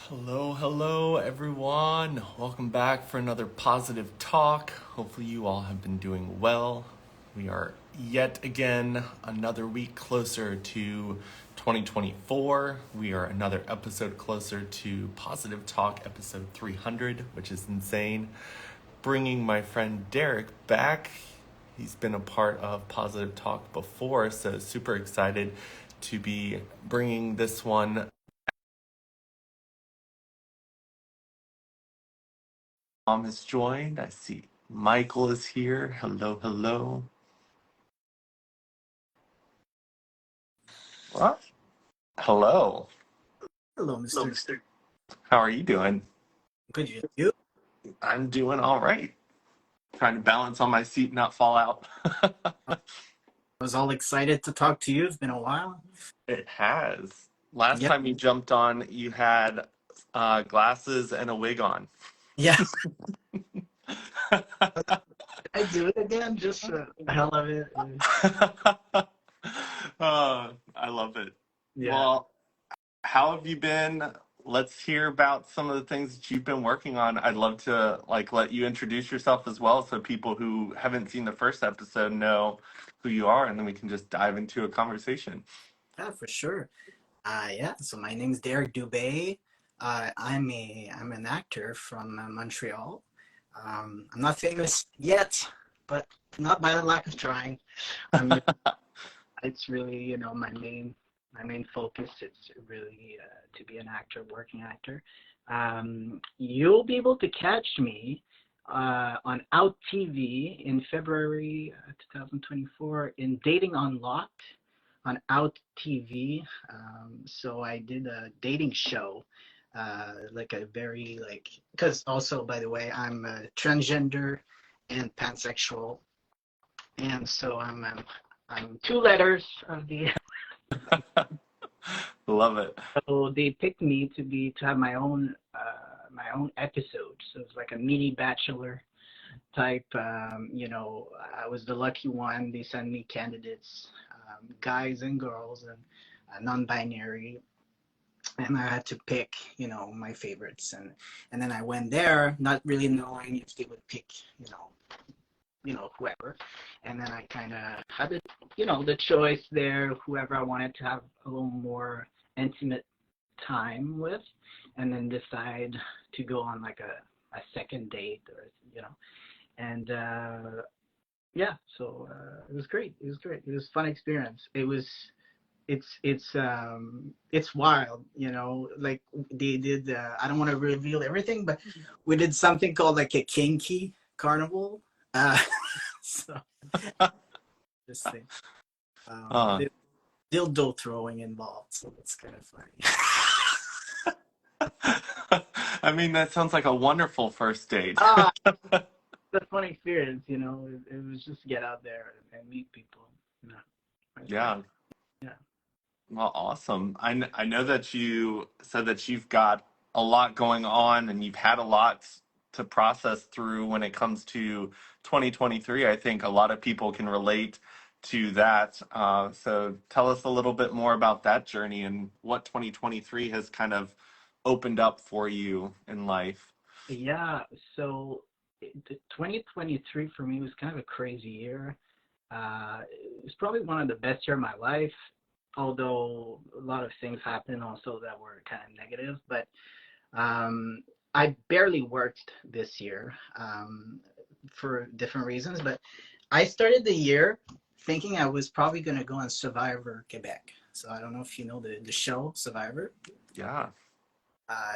Hello, everyone. Welcome back for another positive talk. Hopefully, you all have been doing well. We are yet again another week closer to 2024. We are another episode closer to Positive Talk episode 300, which is insane. Bringing my friend Derek back. He's been a part of Positive Talk before, so super excited to be bringing this one. Mom has joined. I see Michael is here. Hello. What? Hello. Hello, Mr. How are you doing? Good you? I'm doing all right. Trying to balance on my seat, not fall out. I was all excited to talk to you. It's been a while. It has. Last Yeah, time you jumped on, you had glasses and a wig on. yeah. I do it again, just for the hell of it. I love it. Yeah, Well, how have you been? Let's hear about some of the things that you've been working on. I'd love to let you introduce yourself as well so people who haven't seen the first episode know who you are, and then we can just dive into a conversation. yeah, for sure. Yeah. So my name's Derek Dubé. I'm an actor from Montreal. I'm not famous yet, but not by the lack of trying. I'm. It's really my main focus. It's really to be an actor, working actor. You'll be able to catch me on Out TV in February 2024 in Dating Unlocked on Out TV. So I did a dating show, like a very like because also by the way I'm a transgender and pansexual, and so I'm two letters of the. Love it. So they picked me to have my own episode. So it's like a mini Bachelor type. I was the lucky one. They sent me candidates, guys and girls, and non-binary, and I had to pick, my favorites. And then I went there, not really knowing if they would pick, whoever. And then I kind of had the choice there, whoever I wanted to have a little more intimate time with, and then decide to go on like a second date, or and yeah, so it was great. It was a fun experience. It's wild, like they did. I don't want to reveal everything, but we did something called like a kinky carnival. Uh, so this thing, Uh, dildo throwing involved, so that's kind of funny. I mean, that sounds like a wonderful first date. Ah, the fun experience, it was just get out there and meet people. You know, it was great. Yeah. Yeah. Well, awesome. I know that you said that you've got a lot going on and you've had a lot to process through when it comes to 2023. I think a lot of people can relate to that. So tell us a little bit more about that journey and what 2023 has kind of opened up for you in life. Yeah. So 2023 for me was kind of a crazy year. It was probably one of the best year of my life, although a lot of things happened also that were kind of negative. But I barely worked this year, for different reasons. But I started the year thinking I was probably going to go on Survivor Quebec. So I don't know if you know the show Survivor. Yeah.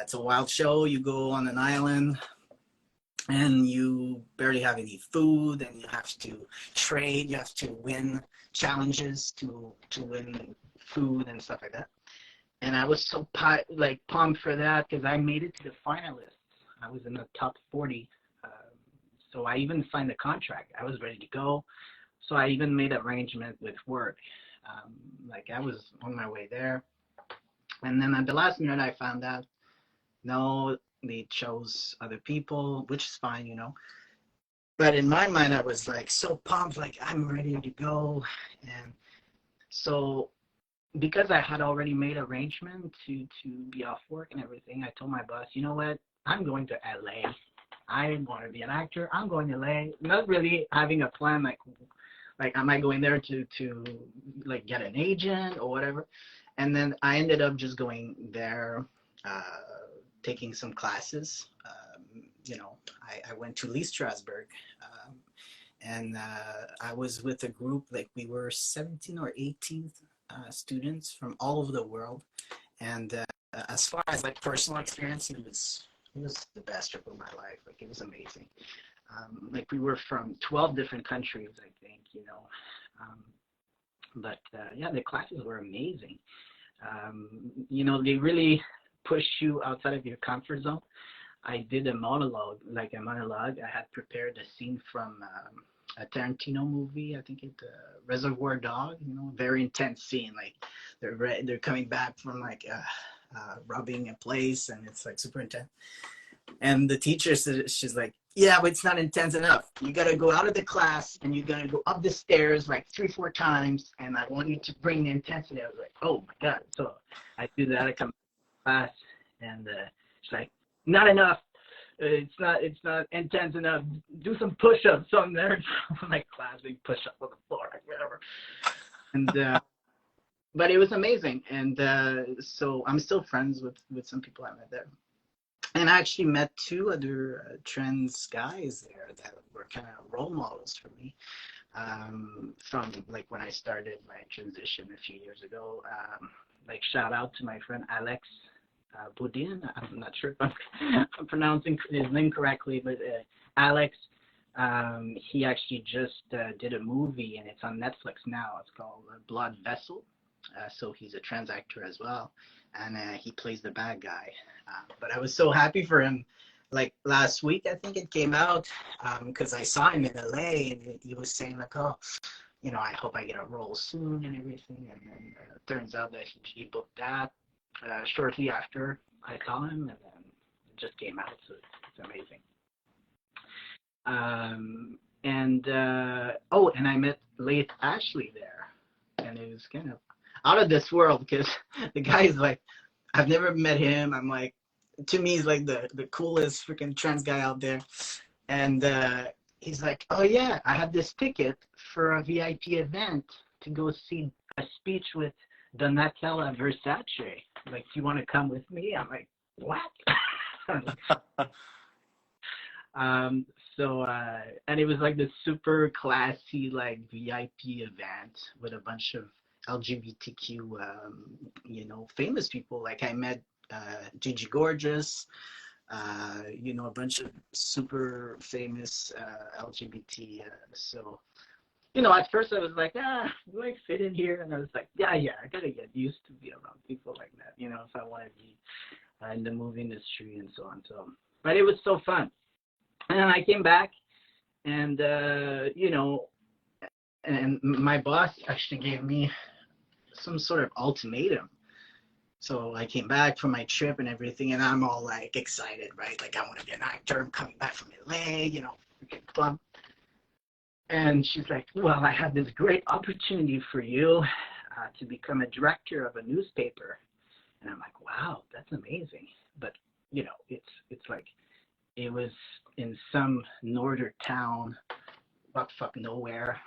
It's a wild show. You go on an island and you barely have any food, and you have to trade. You have to win challenges to win food and stuff like that. And I was so pumped for that because I made it to the finalists. I was in the top 40. Um, so I even signed the contract. I was ready to go. So I even made arrangement with work. Like I was on my way there. And then at the last minute, I found out, no, they chose other people, which is fine. But in my mind, I was like so pumped, like I'm ready to go. And so because I had already made arrangement to be off work and everything, I told my boss, you know what, I'm going to LA. I want to be an actor. I'm going to LA. Not really having a plan like am I going there to like get an agent or whatever. And then I ended up just going there, uh, taking some classes. I went to Lee Strasberg, and I was with a group, like we were 17 or 18 students from all over the world. And as far as like personal experience, it was the best trip of my life. Like it was amazing. Like we were from 12 different countries, I think, but yeah, the classes were amazing. They really push you outside of your comfort zone. I did a monologue. I had prepared a scene from a Tarantino movie. I think Reservoir Dog. Very intense scene. Like they're coming back from like robbing a place, and it's like super intense. And the teacher said, she's like, yeah, but it's not intense enough. You got to go out of the class and you got to go up the stairs like 3-4 times. And I want you to bring the intensity. I was like, oh my God. So I do that. I come to class and she's like, not enough. It's not intense enough. Do some push-ups on there. Like classic push-up on the floor, like whatever. And, but it was amazing. And so I'm still friends with some people I met there. And I actually met 2 other trans guys there that were kind of role models for me, from like when I started my transition a few years ago. Like shout out to my friend Alex Boudin. I'm not sure if I'm pronouncing his name correctly, but Alex, he actually just did a movie and it's on Netflix now. It's called Blood Vessel. So he's a trans actor as well, and he plays the bad guy. But I was so happy for him. Like last week, I think it came out, because I saw him in LA, and he was saying like, oh, I hope I get a role soon and everything. And then it turns out that he booked that shortly after I saw him, and then it just came out. So it's amazing. And I met Laith Ashley there, and it was kind of out of this world because the guy is like, I've never met him. I'm like, to me, he's like the coolest freaking trans guy out there. And he's like, oh yeah, I have this ticket for a VIP event to go see a speech with Donatella Versace. Like, do you want to come with me? I'm like, what? And it was like this super classy, like VIP event with a bunch of LGBTQ, famous people. Like I met Gigi Gorgeous, a bunch of super famous LGBT. At first I was like, do I fit in here? And I was like, yeah, I gotta get used to be around people like that, if I want to be in the movie industry and so on. So, but it was so fun. And then I came back, and and my boss actually gave me some sort of ultimatum. So I came back from my trip and everything, and I'm all like excited, right? Like I want to be an actor. I'm coming back from LA, freaking fun. And she's like, well, I have this great opportunity for you to become a director of a newspaper. And I'm like, wow, that's amazing. But it's like, it was in some northern town, buttfuck nowhere,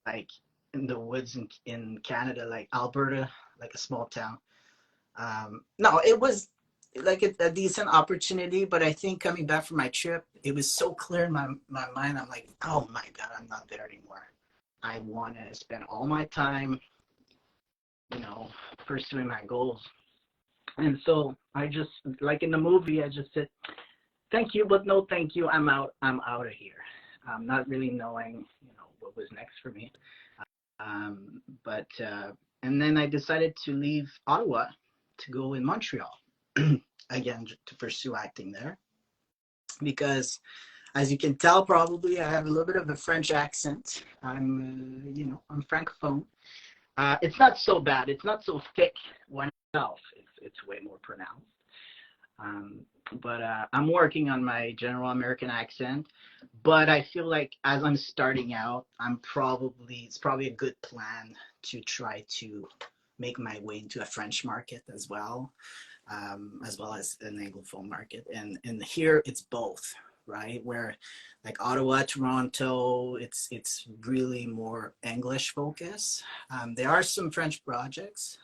like in the woods in Canada, like Alberta, like a small town. No, it was like a decent opportunity, but I think coming back from my trip, it was so clear in my mind. I'm like, oh my God, I'm not there anymore. I want to spend all my time, pursuing my goals. And so I just, like in the movie, I just said, thank you, but no thank you. I'm out of here. Not really knowing, what was next for me. And then I decided to leave Ottawa to go in Montreal again to pursue acting there, because as you can tell, probably I have a little bit of a French accent. I'm francophone. It's not so bad. It's not so thick when itself. It's way more pronounced. Um, but I'm working on my general American accent. But I feel like as I'm starting out, it's probably a good plan to try to make my way into a French market as well as an Anglophone market. And here it's both, right? Where like Ottawa, Toronto, it's really more English focus. There are some French projects,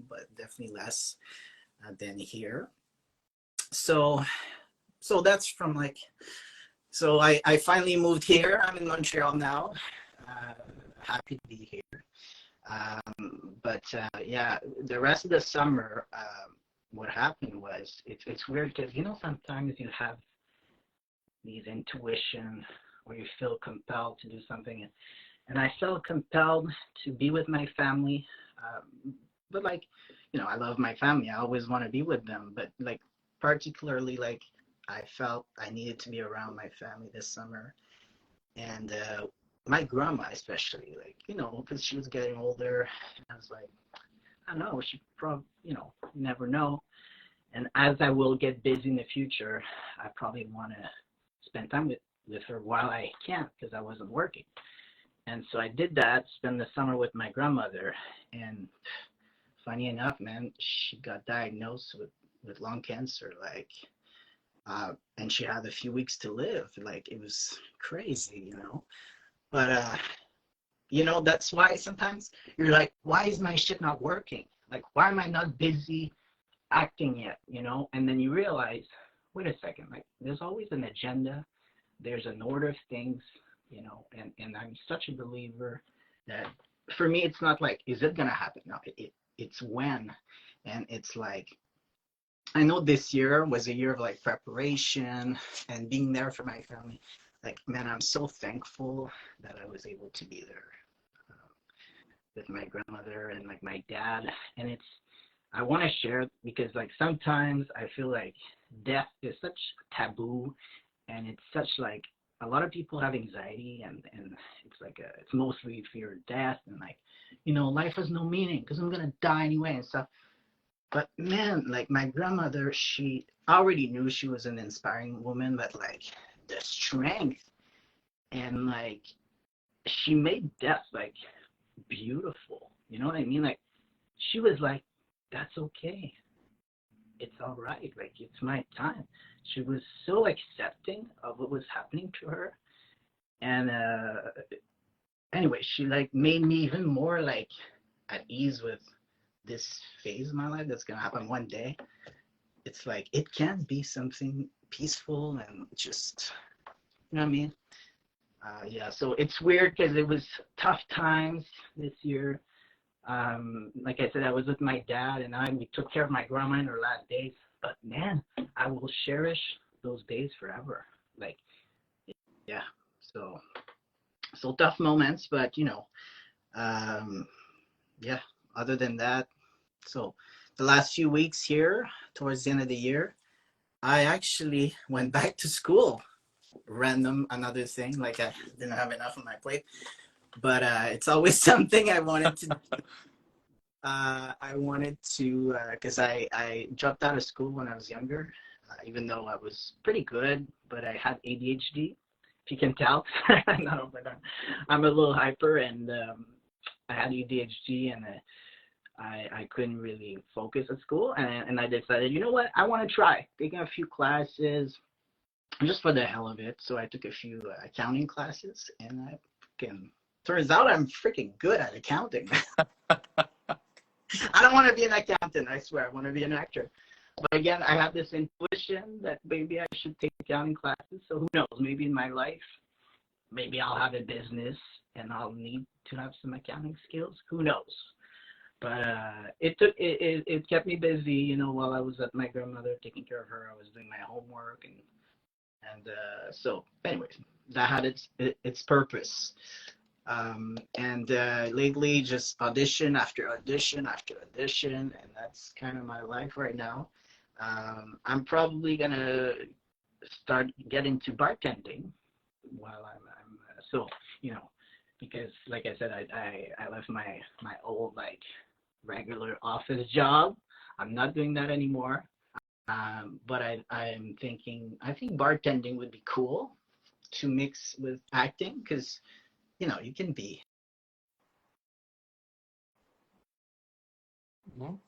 but definitely less than here. So so that's from like so I finally moved here. I'm in Montreal now. Uh, Happy to be here. But yeah, the rest of the summer, what happened was it's weird because sometimes you have these intuition where you feel compelled to do something, and I felt compelled to be with my family. But like, I love my family. I always want to be with them, but like particularly like I felt I needed to be around my family this summer, and my grandma especially, like because she was getting older, and I was like, I don't know, she probably, never know. And as I will get busy in the future, I probably want to spend time with her while I can because I wasn't working. And so I did that, spend the summer with my grandmother. And funny enough, man, she got diagnosed with lung cancer, like, and she had a few weeks to live. Like, it was crazy. But, that's why sometimes you're like, why is my shit not working? Like, why am I not busy acting yet, and then you realize, wait a second, like there's always an agenda, there's an order of things, and I'm such a believer that for me it's not like is it gonna happen, no, it's when. And it's like I know this year was a year of like preparation and being there for my family. Like, man, I'm so thankful that I was able to be there with my grandmother and like my dad. And I want to share it because like sometimes I feel like death is such taboo, and it's such like a lot of people have anxiety, and it's like it's mostly fear of death, and like life has no meaning because I'm gonna die anyway and stuff. But man, like my grandmother, she already knew she was an inspiring woman, but like the strength, and like she made death like beautiful. You know what I mean? Like she was like, that's okay. It's all right. Like it's my time. She was so accepting of what was happening to her, and anyway, she like made me even more like at ease with this phase of my life that's gonna happen one day. It's like it can be something peaceful and just what I mean. Yeah, so it's weird because it was tough times this year. Like I said, I was with my dad, and we took care of my grandma in her last days. But man, I will cherish those days forever. Like, yeah. So, so tough moments, but um, yeah. Other than that, so the last few weeks here, towards the end of the year, I actually went back to school. Random, another thing. Like I didn't have enough on my plate, but it's always something I wanted to, because I dropped out of school when I was younger, even though I was pretty good, but I had ADHD, if you can tell. No, but I'm a little hyper, and I had ADHD, and I couldn't really focus at school, and I decided, you know what, I want to try taking a few classes just for the hell of it. So I took a few accounting classes, and I freaking turns out I'm freaking good at accounting. I don't want to be an accountant, I swear. I want to be an actor. But again, I have this intuition that maybe I should take accounting classes. So who knows? Maybe in my life, maybe I'll have a business and I'll need to have some accounting skills. Who knows? But it kept me busy, while I was at my grandmother taking care of her. I was doing my homework, and so anyways, that had its purpose. And lately, just audition after audition after audition, and that's kind of my life right now. I'm probably gonna start getting to bartending while I'm so because like I said, I left my old like regular office job. I'm not doing that anymore. But I'm thinking, I think bartending would be cool to mix with acting because, you Mhm.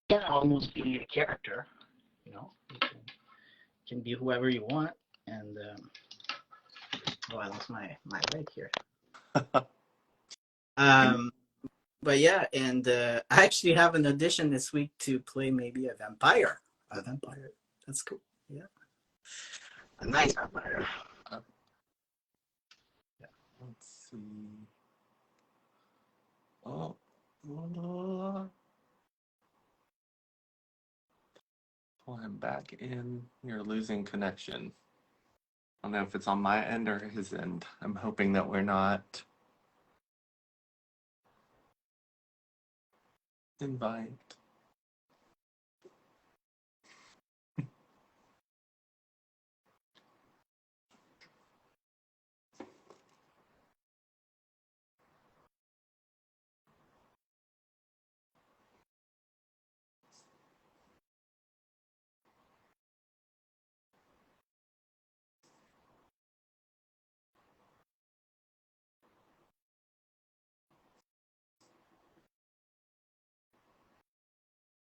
can almost be a character, you can be whoever you want. And, oh, I lost my leg here. Um, but yeah, and I actually have an audition this week to play maybe a vampire. A vampire. That's cool. Yeah. A nice vampire. Uh, Let's see. Oh, pull him back in. You're losing connection. I don't know if it's on my end or his end. I'm hoping that we're not. Invite.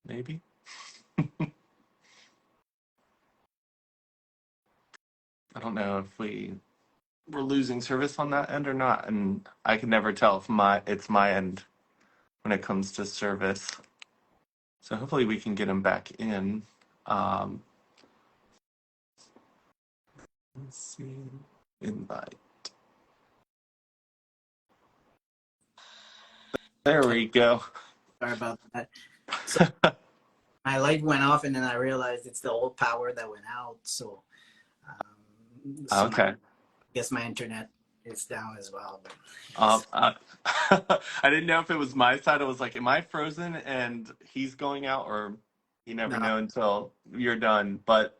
Maybe. I don't know if we're losing service on that end or not, and I can never tell if it's my end when it comes to service. So hopefully we can get him back in. Um, let's see. Invite. There Okay. we go. Sorry about that. So my light went off, and then I realized it's the old power that went out. So I Okay. guess my internet is down as well. But Um, uh, I didn't know if it was my side. I was like, am I frozen and he's going out, or you never no, know until you're done. But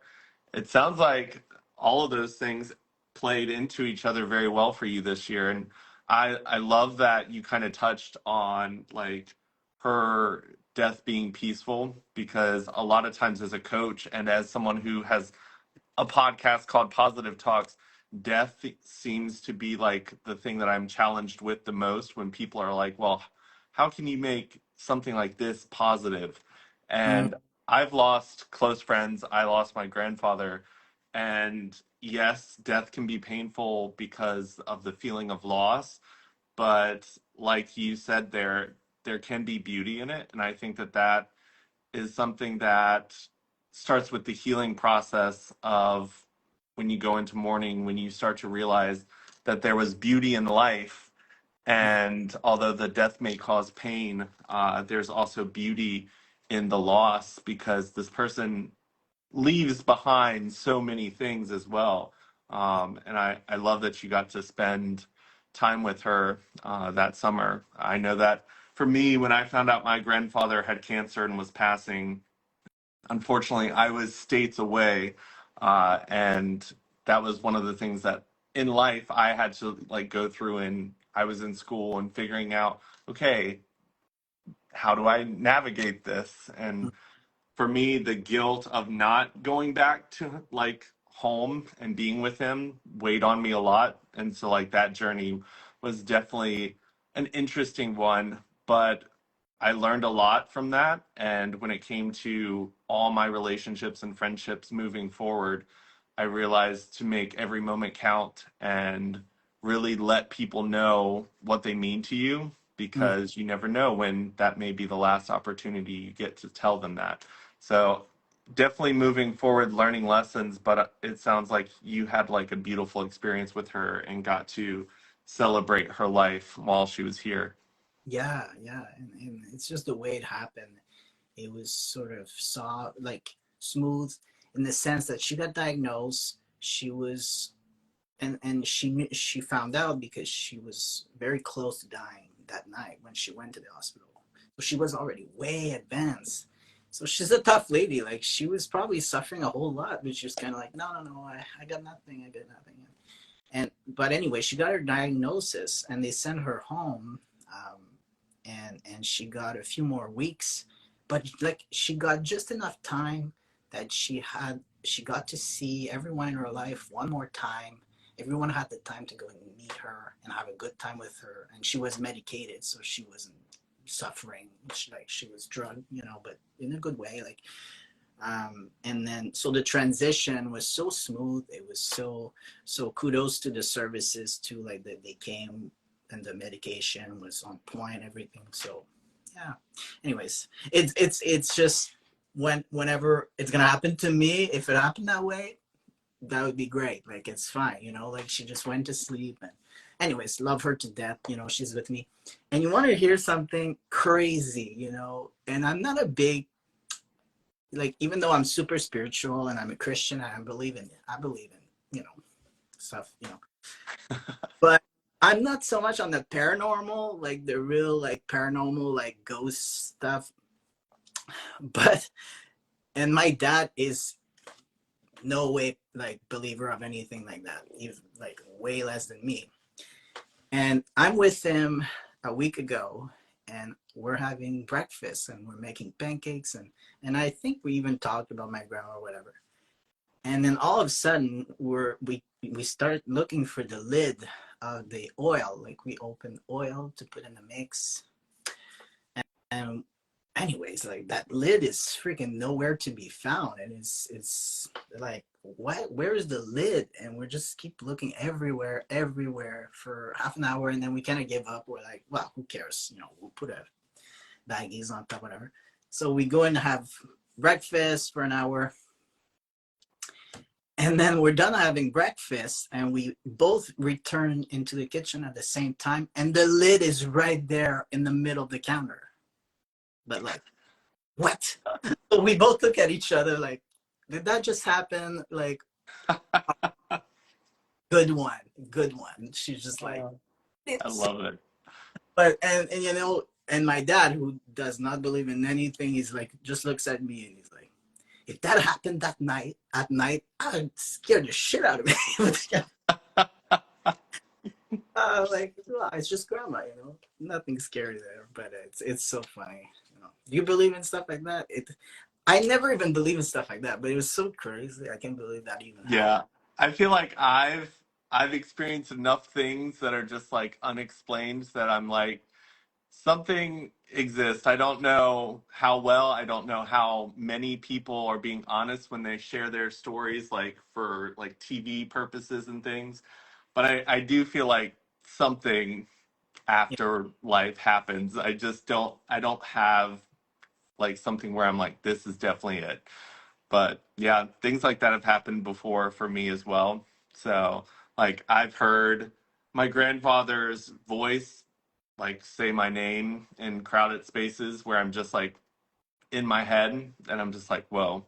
it sounds like all of those things played into each other very well for you this year. And I love that you kind of touched on like her death being peaceful, because a lot of times as a coach and as someone who has a podcast called Positive Talks, death seems to be like the thing that I'm challenged with the most when people are like, well, how can you make something like this positive? mm, And I've lost close friends. I lost my grandfather. And yes, death can be painful because of the feeling of loss. But like you said, there can be beauty in it. And I think that is something that starts with the healing process of when you go into mourning, when you start to realize that there was beauty in life. mm, And although the death may cause pain, there's also beauty in the loss, because this person leaves behind so many things as well. And I love that you got to spend time with her that summer. I know that for me, when I found out my grandfather had cancer and was passing, unfortunately, I was states away, and that was one of the things that in life I had to like go through. And I was in school and figuring out, okay, how do I navigate this? And mm, for me, the guilt of not going back to like home and being with him weighed on me a lot. And so like that journey was definitely an interesting one, but I learned a lot from that. And when it came to all my relationships and friendships moving forward, I realized to make every moment count and really let people know what they mean to you, mm. because you never know when that may be the last opportunity you get to tell them that. So definitely moving forward, learning lessons, but it sounds like you had like a beautiful experience with her and got to celebrate her life while she was here. Yeah, yeah, and it's just the way it happened. It was sort of like smooth in the sense that she got diagnosed. She was, and she found out because she was very close to dying that night when she went to the hospital. So she was already way advanced. So she's a tough lady. Like she was probably suffering a whole lot, but she was kind of like, no, no, no, I got nothing. I got nothing. And but anyway, she got her diagnosis, and they sent her home, and she got a few more weeks. but like she got just enough time that she got to see everyone in her life one more time. Everyone had the time to go and meet her and have a good time with her, and she was medicated, so she wasn't suffering. She was drugged, but in a good way. And then so the transition was so smooth. It was so kudos to the services too. Like that they came and the medication was on point, everything. So yeah. Anyways, it's just whenever it's gonna happen to me, if it happened that way, that would be great. Like it's fine, like she just went to sleep. And anyways, love her to death. She's with me. And you want to hear something crazy, and I'm not a big, like, even though I'm super spiritual and I'm a Christian, I believe in, stuff, but I'm not so much on the paranormal, like the real, like paranormal, like ghost stuff. But, and my dad is no way like believer of anything like that, even like way less than me. And I'm with him a week ago, and we're having breakfast and we're making pancakes, and I think we even talked about my grandma or whatever. And then all of a sudden we start looking for the lid of the oil. Like we open oil to put in the mix. And anyways, like that lid is freaking nowhere to be found. And it's like, what, where's the lid? And we just keep looking everywhere for half an hour, and then we kind of give up. We're like, well, who cares? We'll put a baggies on top, whatever. So we go and have breakfast for an hour. And then we're done having breakfast, and we both return into the kitchen at the same time, and the lid is right there in the middle of the counter. But like, what? So we both look at each other like, did that just happen? Like, good one. She's just like, I love it. but and my dad, who does not believe in anything, he's like, just looks at me and he's like, if that happened that night at night, I'd scare the shit out of me. Like, well, it's just grandma, nothing scary there, but it's so funny. Do you believe in stuff like that? I never even believe in stuff like that, but it was so crazy. I can't believe that even happened. Yeah. I feel like I've experienced enough things that are just like unexplained that I'm like, something exists. I don't know how well, I don't know how many people are being honest when they share their stories, like for like TV purposes and things. But I do feel like something Yeah. after life happens. I don't have like something where I'm like, this is definitely it. But yeah, things like that have happened before for me as well. So like I've heard my grandfather's voice like say my name in crowded spaces where I'm just like in my head and I'm just like, whoa,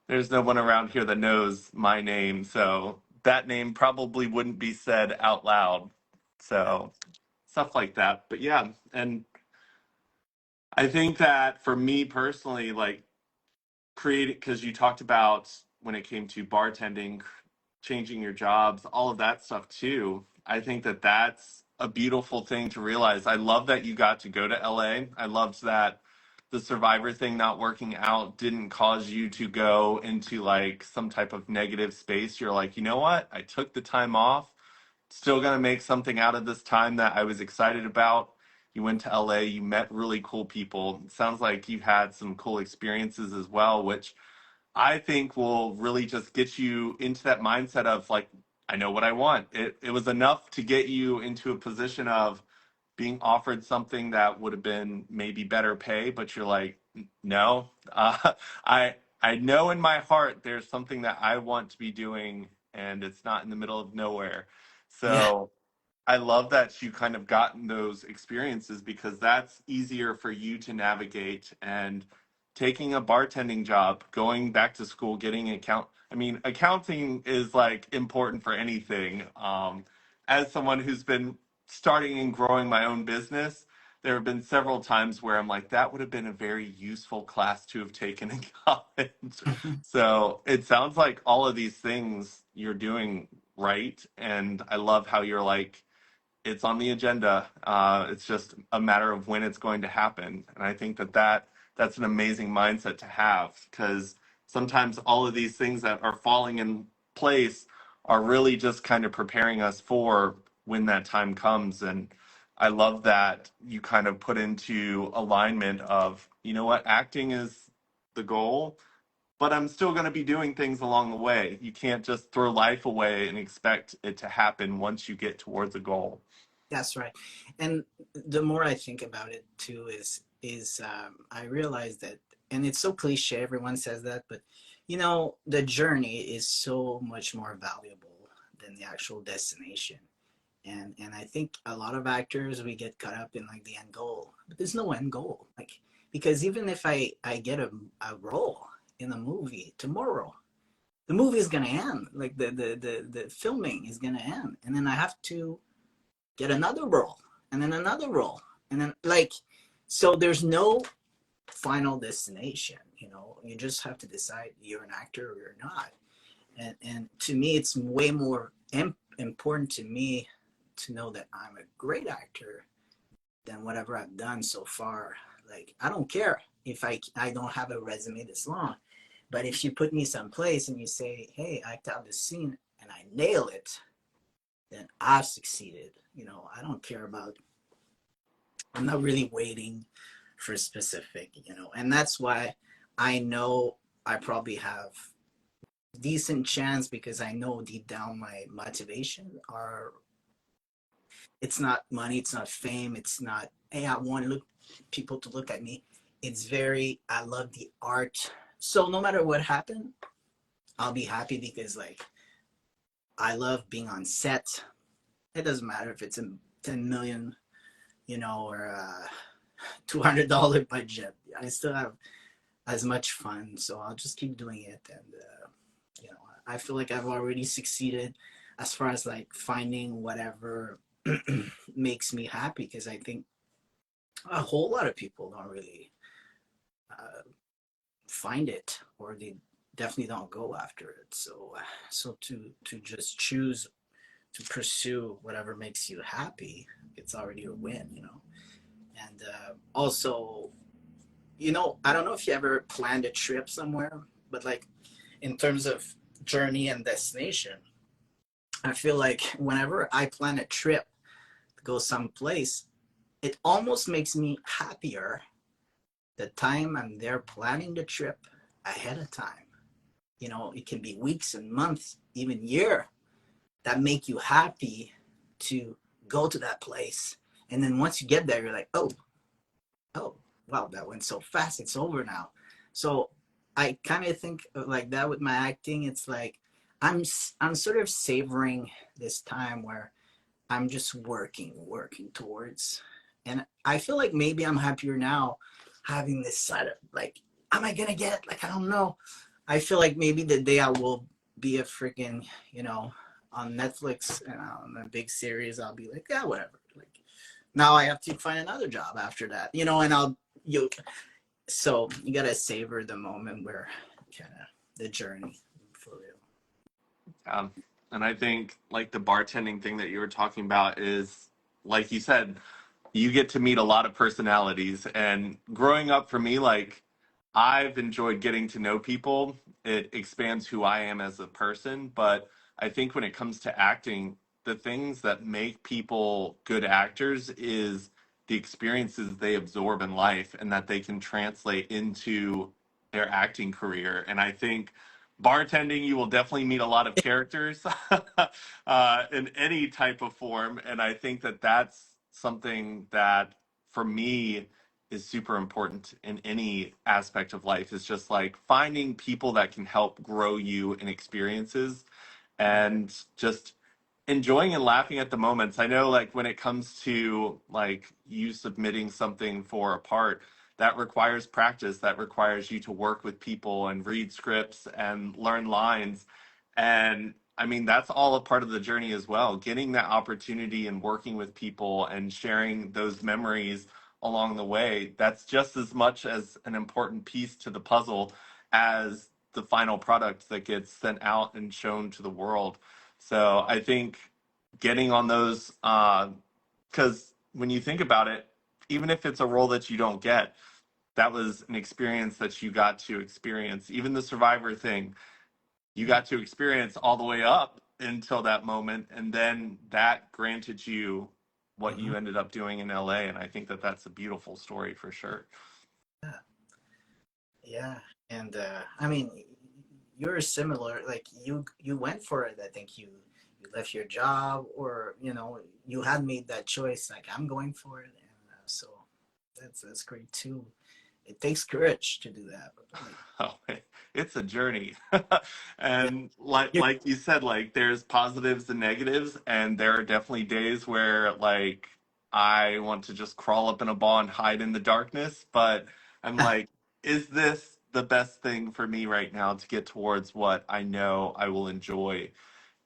there's no one around here that knows my name. So that name probably wouldn't be said out loud. So stuff like that. But yeah, and I think that for me personally, like creating, because you talked about when it came to bartending, changing your jobs, all of that stuff too. I think that that's a beautiful thing to realize. I love that you got to go to LA. I loved that the survivor thing not working out didn't cause you to go into like some type of negative space. You're like, you know what? I took the time off, still going to make something out of this time that I was excited about. You went to LA, you met really cool people. It sounds like you had some cool experiences as well, which I think will really just get you into that mindset of like, I know what I want. It was enough to get you into a position of being offered something that would have been maybe better pay, but you're like, no, I know in my heart there's something that I want to be doing, and it's not in the middle of nowhere. Yeah. So I love that you kind of gotten those experiences because that's easier for you to navigate and taking a bartending job, going back to school, getting account. I mean, accounting is like important for anything. As someone who's been starting and growing my own business, there have been several times where I'm like, that would have been a very useful class to have taken in college. So it sounds like all of these things you're doing right. And I love how you're like, it's on the agenda. It's just a matter of when it's going to happen. And I think that that that's an amazing mindset to have, because sometimes all of these things that are falling in place are really just kind of preparing us for when that time comes. And I love that you kind of put into alignment of, you know what, acting is the goal, but I'm still going to be doing things along the way. You can't just throw life away and expect it to happen once you get towards a goal. That's right. And the more I think about it too, is I realize that, and it's so cliche. Everyone says that, but the journey is so much more valuable than the actual destination. And I think a lot of actors, we get caught up in like the end goal, but there's no end goal. Like, because even if I get a role in a movie tomorrow, the movie is gonna end. Like the filming is gonna end, and then I have to get another role, and then another role, and then like, so there's no final destination. You just have to decide you're an actor or you're not. And to me, it's way more important to me to know that I'm a great actor than whatever I've done so far. Like, I don't care if I don't have a resume this long, but if you put me someplace and you say, hey, act out this scene, and I nail it, then I've succeeded. I don't care about, I'm not really waiting for specific, and that's why I know I probably have decent chance, because I know deep down my motivation are, it's not money, it's not fame, it's not, hey, I want people to look at me. It's very, I love the art. So no matter what happened, I'll be happy, because like, I love being on set. It doesn't matter if it's a 10 million, or a $200 budget. I still have as much fun, so I'll just keep doing it. And you know, I feel like I've already succeeded as far as like finding whatever makes me happy, because I think a whole lot of people don't really uh, find it, or they definitely don't go after it. So to just choose to pursue whatever makes you happy, it's already a win. And also, I don't know if you ever planned a trip somewhere, but like, in terms of journey and destination, I feel like whenever I plan a trip to go someplace, it almost makes me happier the time I'm there planning the trip ahead of time. It can be weeks and months, even year, that make you happy to go to that place. And then once you get there, you're like, oh, wow, that went so fast. It's over now. So I kind of think like that with my acting. It's like I'm sort of savoring this time where I'm just working towards. And I feel like maybe I'm happier now having this side of like, am I gonna get it? Like, I don't know. I feel like maybe the day I will be a freaking, on Netflix and on a big series, I'll be like, yeah, whatever. Like, now I have to find another job after that, and so you gotta savor the moment, where kind of the journey, for real. Um, and I think like the bartending thing that you were talking about is, like you said, you get to meet a lot of personalities. And growing up for me, like I've enjoyed getting to know people. It expands who I am as a person. But I think when it comes to acting, the things that make people good actors is the experiences they absorb in life and that they can translate into their acting career. And I think bartending, you will definitely meet a lot of characters in any type of form. And I think that that's something that for me is super important in any aspect of life, is just like finding people that can help grow you in experiences and just enjoying and laughing at the moments. I know like when it comes to like you submitting something for a part, that requires practice, that requires you to work with people and read scripts and learn lines. And I mean, that's all a part of the journey as well. Getting that opportunity and working with people and sharing those memories along the way, that's just as much as an important piece to the puzzle as the final product that gets sent out and shown to the world. So I think getting on those, because when you think about it, even if it's a role that you don't get, that was an experience that you got to experience. Even the Survivor thing, you got to experience all the way up until that moment, and then that granted you what Hmm. you ended up doing in LA. And I think that that's a beautiful story for sure. Yeah, yeah. And I mean, you're similar. Like you went for it. I think you left your job, or you had made that choice. Like I'm going for it, and so that's great too. It takes courage to do that. Like, Oh, it's a journey. yeah, And like you're, like you said, like there's positives and negatives, and there are definitely days where like I want to just crawl up in a ball and hide in the darkness, but I'm like, is this the best thing for me right now to get towards what I know I will enjoy?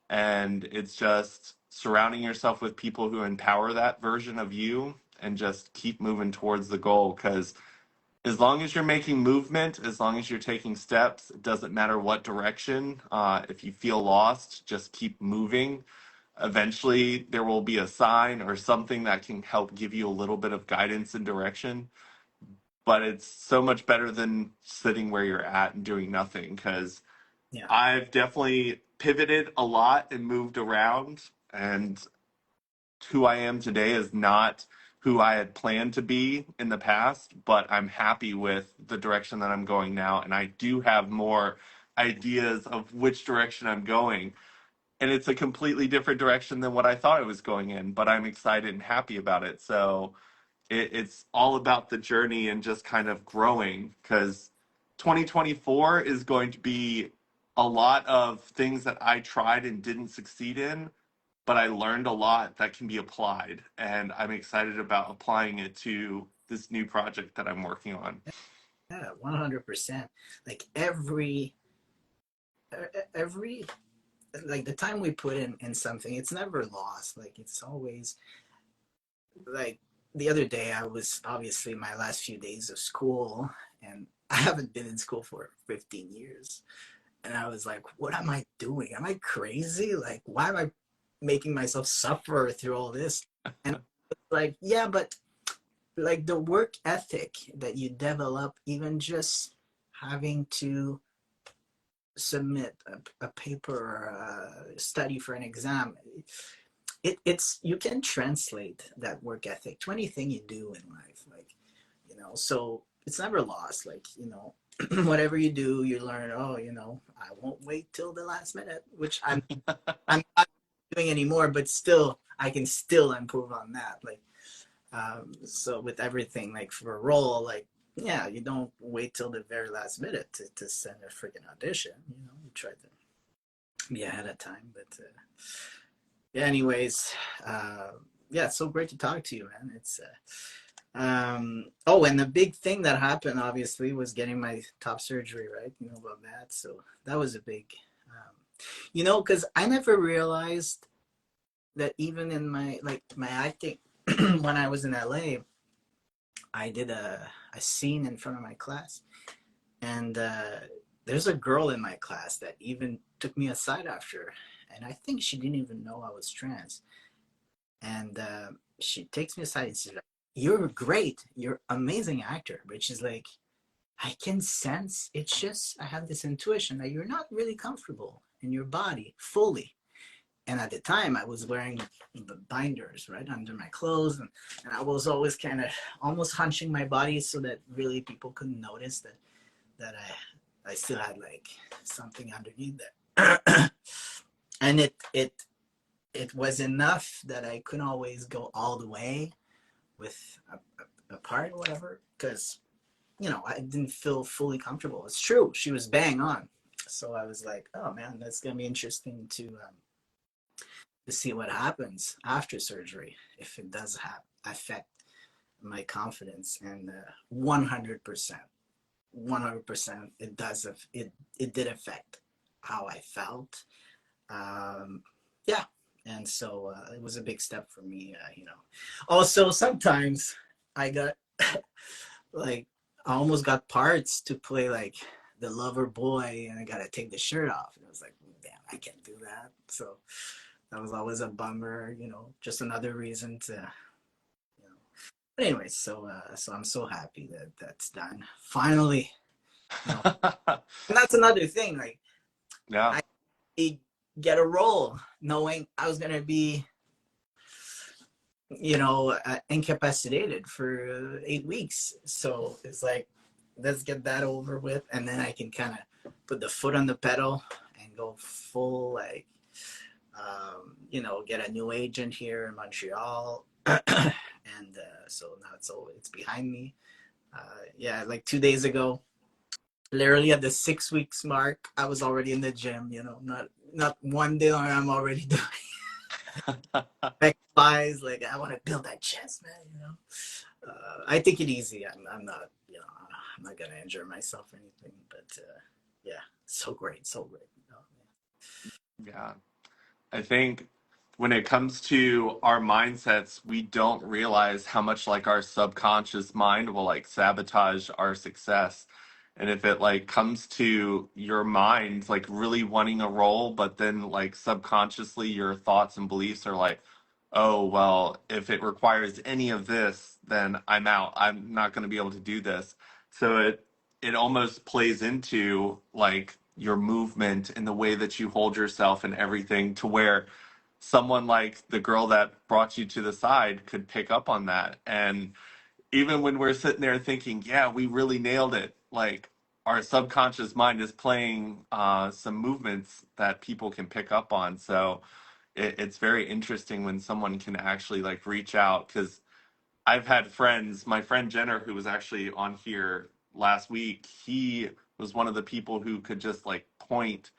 And it's just surrounding yourself with people who empower that version of you and just keep moving towards the goal, because as long as you're making movement, as long as you're taking steps, it doesn't matter what direction. If you feel lost, just keep moving. Eventually, there will be a sign or something that can help give you a little bit of guidance and direction. But it's so much better than sitting where you're at and doing nothing, because yeah, I've definitely pivoted a lot and moved around. And who I am today is not who I had planned to be in the past, but I'm happy with the direction that I'm going now. And I do have more ideas of which direction I'm going. And it's a completely different direction than what I thought I was going in, but I'm excited and happy about it. So it's all about the journey and just kind of growing, because 2024 is going to be a lot of things that I tried and didn't succeed in, but I learned a lot that can be applied, and I'm excited about applying it to this new project that I'm working on. yeah, 100%. Like every like the time we put in something, it's never lost. Like it's always like the other day I was obviously my last few days of school, and I haven't been in school for 15 years. And I was like, what am I doing? Am I crazy? Like, why am I making myself suffer through all this? And like, yeah, but like the work ethic that you develop, even just having to submit a paper or a study for an exam, it's you can translate that work ethic to anything you do in life. Like, so it's never lost. Like, whatever you do, you learn, oh, I won't wait till the last minute, which I'm not doing anymore, but still I can still improve on that. Like, so with everything, like for a role, like, yeah, you don't wait till the very last minute to send a freaking audition. You try to be ahead of time. But yeah, anyways, uh, yeah, it's so great to talk to you, man. Oh, and the big thing that happened obviously was getting my top surgery, right? You know about that. So that was a big, because I never realized that even in my acting, when I was in LA, I did a scene in front of my class, and there's a girl in my class that even took me aside after, and I think she didn't even know I was trans, and she takes me aside and says, like, "You're great, you're an amazing actor," but she's like, "I can sense it's just I have this intuition that you're not really comfortable in your body fully." And at the time I was wearing the binders right under my clothes, and I was always kind of almost hunching my body so that really people couldn't notice that I still had like something underneath there. And it was enough that I couldn't always go all the way with a part or whatever, because I didn't feel fully comfortable. It's true, she was bang on. So I was like, oh man, that's gonna be interesting to see what happens after surgery, if it does affect my confidence. And 100%, 100%, it does. It did affect how I felt. Yeah, and so it was a big step for me. Also sometimes I got like I almost got parts to play like the lover boy, and I gotta take the shirt off, and I was like, damn, I can't do that. So that was always a bummer. Just another reason to But anyway, so I'm so happy that that's done finally. You know, and that's another thing. Like Yeah. I get a role knowing I was gonna be, incapacitated for 8 weeks. So it's like, let's get that over with, and then I can kind of put the foot on the pedal and go full, like, get a new agent here in Montreal, and so now it's behind me. Yeah, like 2 days ago, literally at the 6 weeks mark, I was already in the gym. Not one day I'm already doing exercise. Like I want to build that chest, man. I take it easy. I'm not, I'm not gonna injure myself or anything. But yeah, so great, so great. Yeah. I think when it comes to our mindsets, we don't realize how much like our subconscious mind will like sabotage our success. And if it like comes to your mind like really wanting a role, but then like subconsciously your thoughts and beliefs are like, oh, well, if it requires any of this, then I'm out. I'm not going to be able to do this. So it almost plays into like your movement and the way that you hold yourself and everything to where someone like the girl that brought you to the side could pick up on that. And even when we're sitting there thinking, yeah, we really nailed it, like our subconscious mind is playing some movements that people can pick up on. So it's very interesting when someone can actually like reach out because I've had friends, my friend Jenner, who was actually on here last week, he was one of the people who could just like point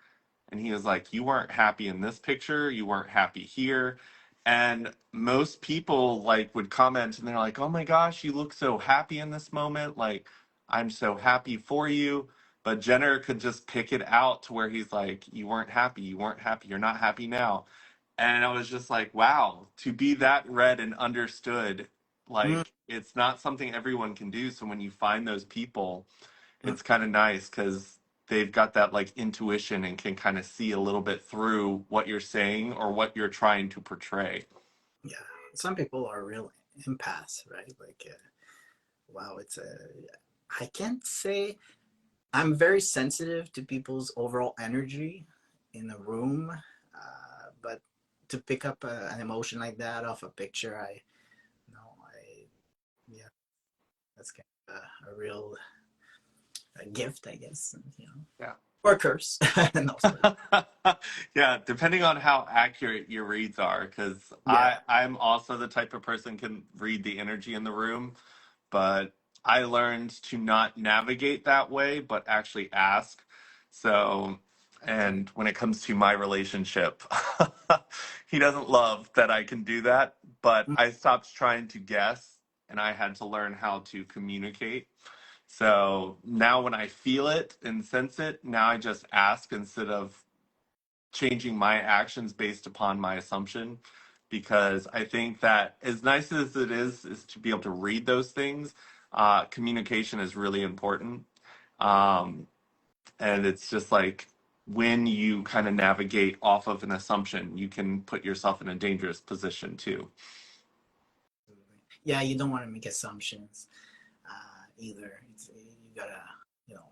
and he was like, you weren't happy in this picture, you weren't happy here. And most people like would comment and they're like, oh my gosh, you look so happy in this moment. Like, I'm so happy for you. But Jenner could just pick it out to where he's like, you weren't happy, you weren't happy, you're not happy now. And I was just like, wow, to be that read and understood, Mm, like it's not something everyone can do. So when you find those people, mm, it's kind of nice because they've got that like intuition and can kind of see a little bit through what you're saying or what you're trying to portray. yeah, some people are real empaths, right? Like, wow, I can't say I'm very sensitive to people's overall energy in a room, but to pick up an emotion like that off a picture, yeah, that's kind of a real gift, I guess, Yeah. or a curse. No, Yeah, depending on how accurate your reads are, because yeah, I'm also the type of person can read the energy in the room, but I learned to not navigate that way, but actually ask. So, and when it comes to my relationship, he doesn't love that I can do that, but mm, I stopped trying to guess and I had to learn how to communicate. So now when I feel it and sense it, now I just ask instead of changing my actions based upon my assumption because I think that as nice as it is to be able to read those things, communication is really important. Um, and it's just like when you kind of navigate off of an assumption, you can put yourself in a dangerous position too. yeah. You don't want to make assumptions either. You gotta, you know,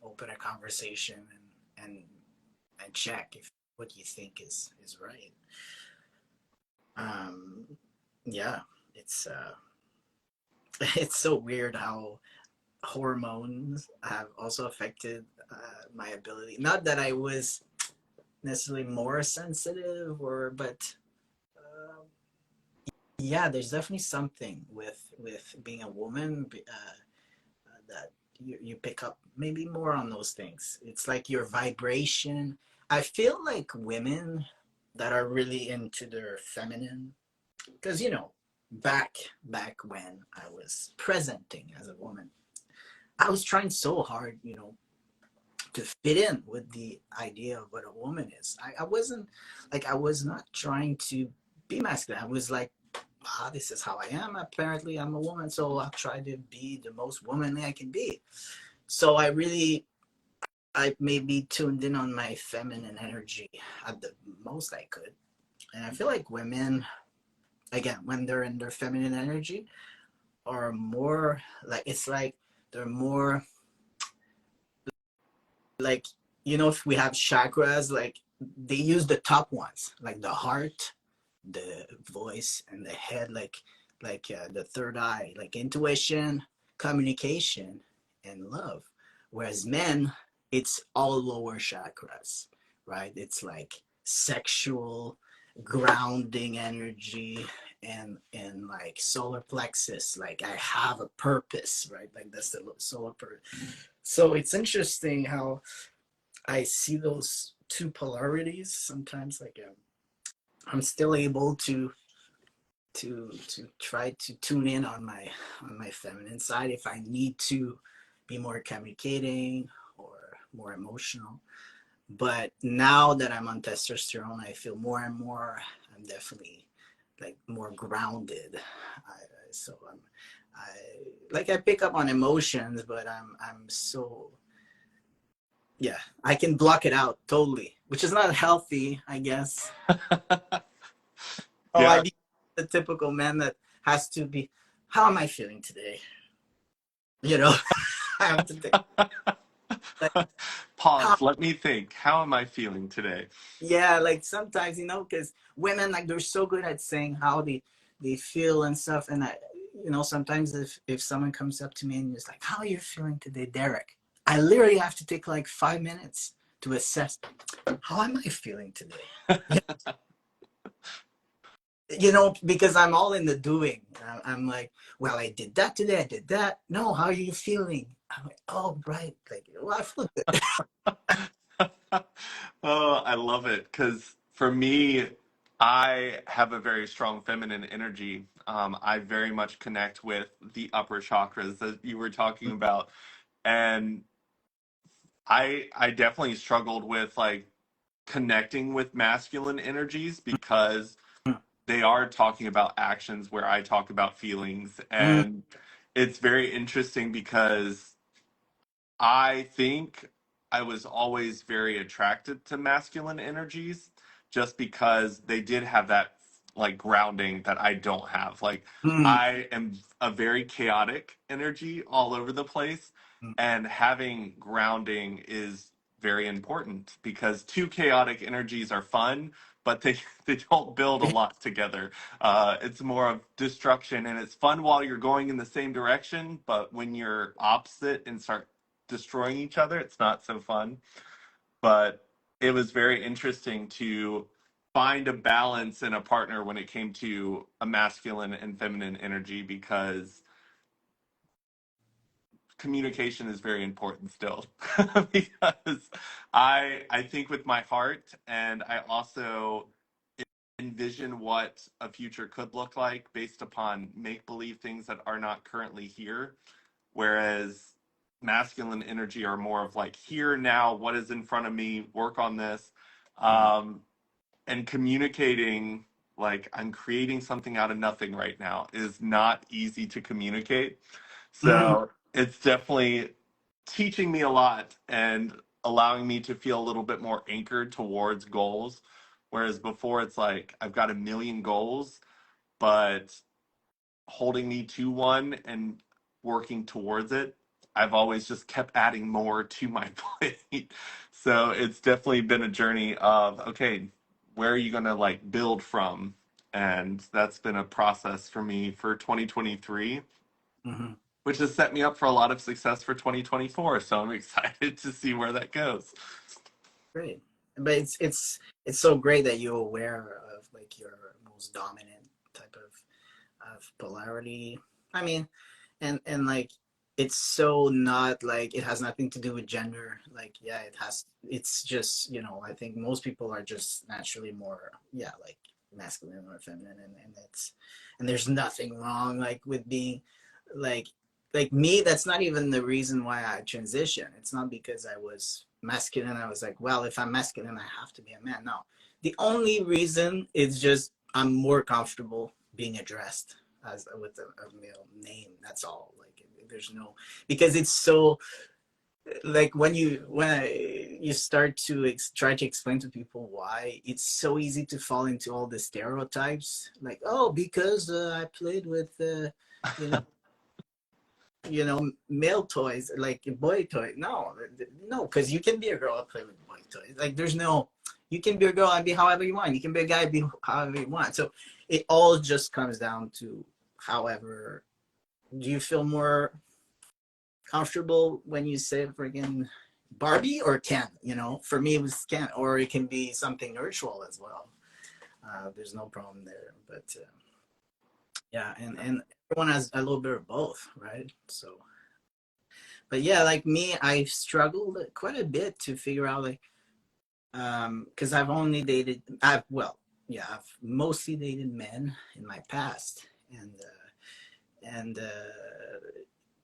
open a conversation and check if what you think is right. Um, yeah, it's it's so weird how hormones have also affected my ability. Not that I was necessarily more sensitive, but uh, yeah, there's definitely something with being a woman that you pick up maybe more on those things. It's like your vibration. I feel like women that are really into their feminine, because back when I was presenting as a woman, I was trying so hard, to fit in with the idea of what a woman is. I wasn't like I was not trying to be masculine. I was like, this is how I am. Apparently, I'm a woman, so I'll try to be the most womanly I can be. So I maybe tuned in on my feminine energy at the most I could. And I feel like women, again, when they're in their feminine energy, are more like, it's like they're more like, if we have chakras, like they use the top ones, like the heart, the voice, and the head, like the third eye, like intuition, communication, and love. Whereas men, it's all lower chakras, right? It's like sexual, grounding energy, and like solar plexus, like I have a purpose, right? Like that's the solar purpose. So it's interesting how I see those two polarities sometimes. Like I'm still able to try to tune in on my feminine side if I need to be more communicating or more emotional. But now that I'm on testosterone, I feel more and more. I'm definitely like more grounded. So I I pick up on emotions, but I'm so, yeah, I can block it out totally, which is not healthy, I guess. Oh, I Yeah. be the typical man that has to be, how am I feeling today? You know, I have to think, like, how, Pause. Let me think. How am I feeling today? yeah, like sometimes, because women, like, they're so good at saying how they feel and stuff. And sometimes if someone comes up to me and is like, how are you feeling today, Derek? I literally have to take like 5 minutes to assess, how am I feeling today? Because I'm all in the doing. I'm like, well, I did that today. I did that. No, how are you feeling? I'm like, oh, right. Like, well, I feel good. Oh, I love it because for me, I have a very strong feminine energy. I very much connect with the upper chakras that you were talking about, and I definitely struggled with like connecting with masculine energies because they are talking about actions where I talk about feelings, Mm, and it's very interesting because I think I was always very attracted to masculine energies just because they did have that like grounding that I don't have. Like mm, I am a very chaotic energy all over the place, mm. and having grounding is very important because two chaotic energies are fun, but they don't build a lot together. It's more of destruction, and it's fun while you're going in the same direction, but when you're opposite and start destroying each other, it's not so fun. But it was very interesting to find a balance in a partner when it came to a masculine and feminine energy because communication is very important still. Because I think with my heart, and I also envision what a future could look like based upon make believe things that are not currently here, whereas masculine energy are more of like here now, what is in front of me, work on this. Mm. um, and communicating like I'm creating something out of nothing right now is not easy to communicate. Mm. So it's definitely teaching me a lot and allowing me to feel a little bit more anchored towards goals, whereas before it's like I've got a million goals, but holding me to one and working towards it, I've always just kept adding more to my plate. So it's definitely been a journey of, okay, where are you going to like build from? And that's been a process for me for 2023, Mhm. which has set me up for a lot of success for 2024. So I'm excited to see where that goes. Great. But it's so great that you're aware of like your most dominant type of polarity. I mean, and like it's so not like it has nothing to do with gender. Like, yeah, it's just, I think most people are just naturally more, yeah, like masculine or feminine, and there's nothing wrong like with being like me. That's not even the reason why I transition. It's not because I was masculine. I was like, well, if I'm masculine, I have to be a man. No, the only reason is just I'm more comfortable being addressed as with a male name. That's all. Like, there's no, because it's so like when you start to try to explain to people why, it's so easy to fall into all the stereotypes. Like, oh, because I played with you know male toys, like boy toy. No, no, because you can be a girl and play with boy toys. Like there's no, you can be a girl and be however you want. You can be a guy and be however you want. So it all just comes down to however, do you feel more comfortable when you say friggin' Barbie or Ken? For me it was Ken, or it can be something virtual as well. There's no problem there, but yeah, and everyone has a little bit of both, right? So, but yeah, like me, I struggled quite a bit to figure out like, because I've mostly dated men in my past, and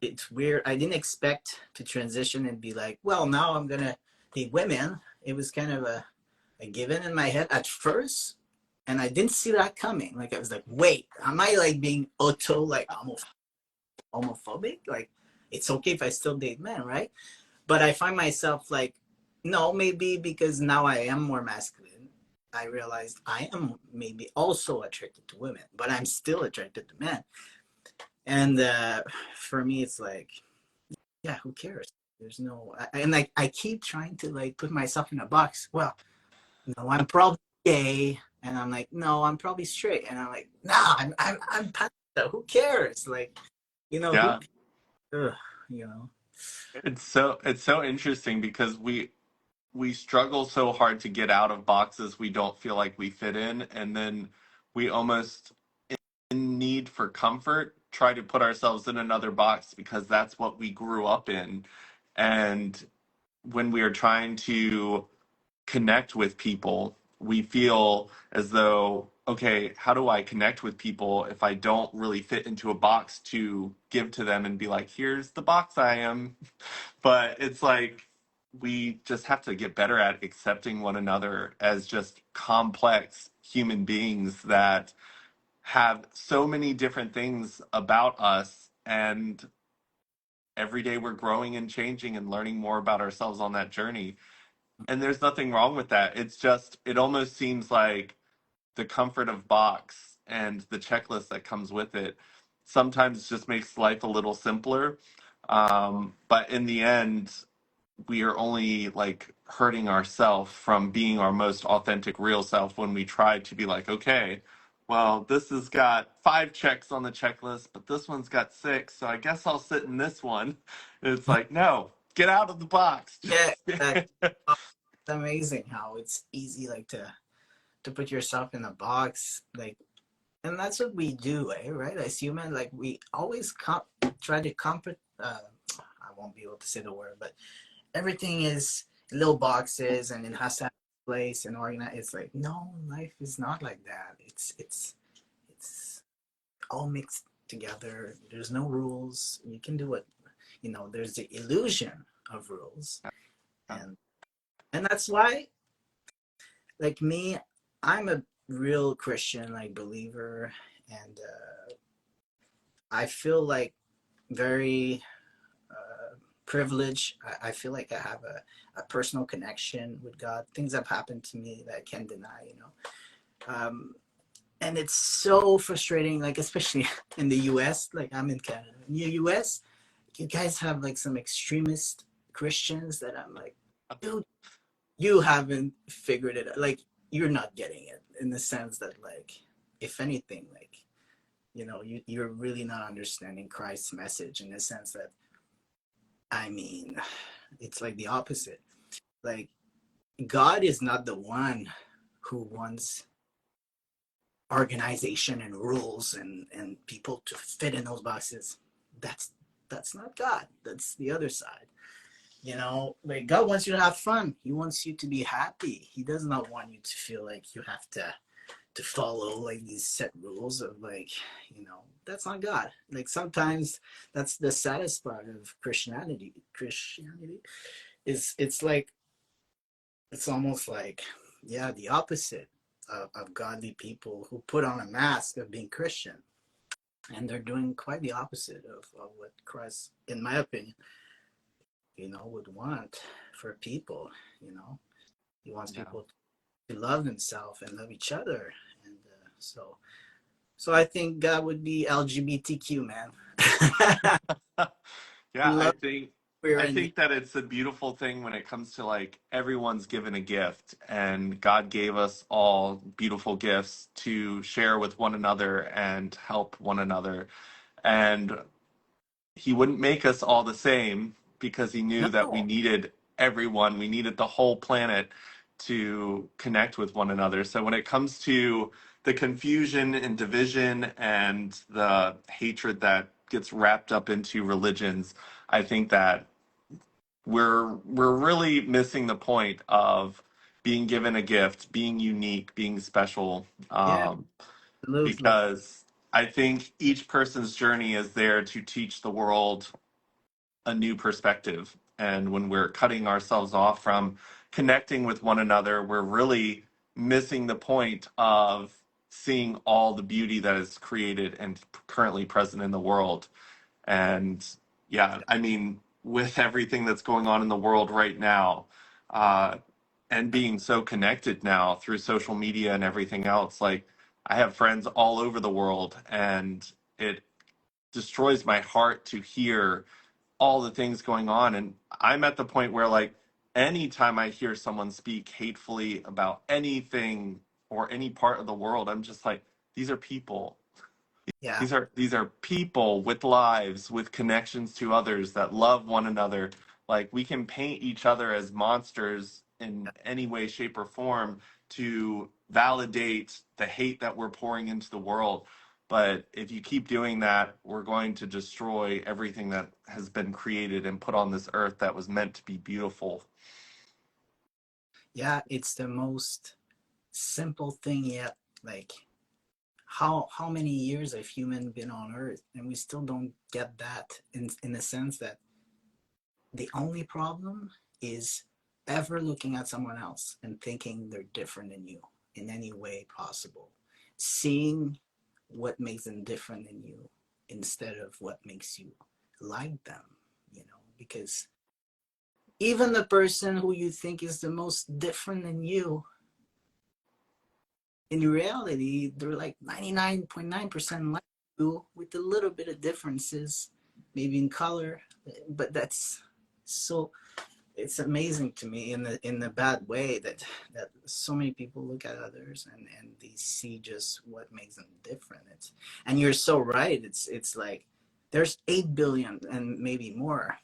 it's weird. I didn't expect to transition and be like, well, now I'm gonna date women. It was kind of a given in my head at first, and I didn't see that coming. Like I was like, wait, am I like being like homophobic? Like it's okay if I still date men, right? But I find myself like, no, maybe because now I am more masculine. I realized I am maybe also attracted to women, but I'm still attracted to men. And for me, it's like, yeah, who cares? There's no, and like I keep trying to like put myself in a box. Well, no, I'm probably gay, and I'm like, no, I'm probably straight, and I'm like, nah, I'm past that. Who cares? Like, who, Yeah. ugh, you know. It's so interesting because we struggle so hard to get out of boxes we don't feel like we fit in, and then we almost, in need for comfort, try to put ourselves in another box because that's what we grew up in. And when we are trying to connect with people, we feel as though, okay, how do I connect with people if I don't really fit into a box to give to them and be like, here's the box I am? But it's like we just have to get better at accepting one another as just complex human beings that have so many different things about us, and every day we're growing and changing and learning more about ourselves on that journey, and there's nothing wrong with that. It's just it almost seems like the comfort of box and the checklist that comes with it sometimes just makes life a little simpler, but in the end we are only like hurting ourselves from being our most authentic real self when we try to be like, okay, well, this has got 5 checks on the checklist, but this one's got 6, so I guess I'll sit in this one. And it's like, no, get out of the box. Yeah, exactly. It's amazing how it's easy like to put yourself in a box, like, and that's what we do, right? As human, like we always try to comfort. I won't be able to say the word, but everything is little boxes and it has to have a place and organize. It's like, no, life is not like that. It's all mixed together. There's no rules. You can do what, there's the illusion of rules. and and that's why, like me, I'm a real Christian, like believer, and I feel like very privileged. I feel like I have a personal connection with God. Things have happened to me that I can't deny. And it's so frustrating, like especially in the US, like I'm in Canada. In the US, you guys have like some extremist Christians that I'm like, dude, you haven't figured it out. Like you're not getting it in the sense that like, if anything, like, you're really not understanding Christ's message in the sense that, I mean, it's like the opposite. Like God is not the one who wants organization and rules and people to fit in those boxes. That's not God. That's the other side. Like God wants you to have fun. He wants you to be happy. He does not want you to feel like you have to follow like these set rules of like, that's not God. Like sometimes that's the saddest part of Christianity is it's like, it's almost like, yeah, the opposite of godly people who put on a mask of being Christian, and they're doing quite the opposite of what Christ, in my opinion, would want for people. He wants Yeah. people to love himself and love each other, and so I think God would be LGBTQ, man. We Yeah, love we're I in the think that it's a beautiful thing when it comes to like everyone's given a gift, and God gave us all beautiful gifts to share with one another and help one another. And he wouldn't make us all the same because he knew that we no. needed everyone, we needed the whole planet to connect with one another. So when it comes to the confusion and division and the hatred that gets wrapped up into religions, I think that we're really missing the point of being given a gift, being unique, being special. Yeah, absolutely. Because I think each person's journey is there to teach the world a new perspective. And when we're cutting ourselves off from connecting with one another, we're really missing the point of seeing all the beauty that is created and currently present in the world. And yeah, I mean, with everything that's going on in the world right now, uh, and being so connected now through social media and everything else, like I have friends all over the world, and it destroys my heart to hear all the things going on. And I'm at the point where, like, anytime I hear someone speak hatefully about anything or any part of the world, I'm just like, these are people. Yeah, These are people with lives, with connections to others that love one another. Like we can paint each other as monsters in any way, shape, or form to validate the hate that we're pouring into the world. But if you keep doing that, we're going to destroy everything that has been created and put on this earth that was meant to be beautiful. yeah, it's the most simple thing yet. Like how many years have human been on Earth, and we still don't get that in the sense that the only problem is ever looking at someone else and thinking they're different than you in any way possible. Seeing what makes them different than you instead of what makes you like them, because even the person who you think is the most different than you, in reality, they're like 99.9% like you with a little bit of differences, maybe in color, but that's so it's amazing to me in the bad way that so many people look at others and they see just what makes them different. And you're so right. It's like there's 8 billion and maybe more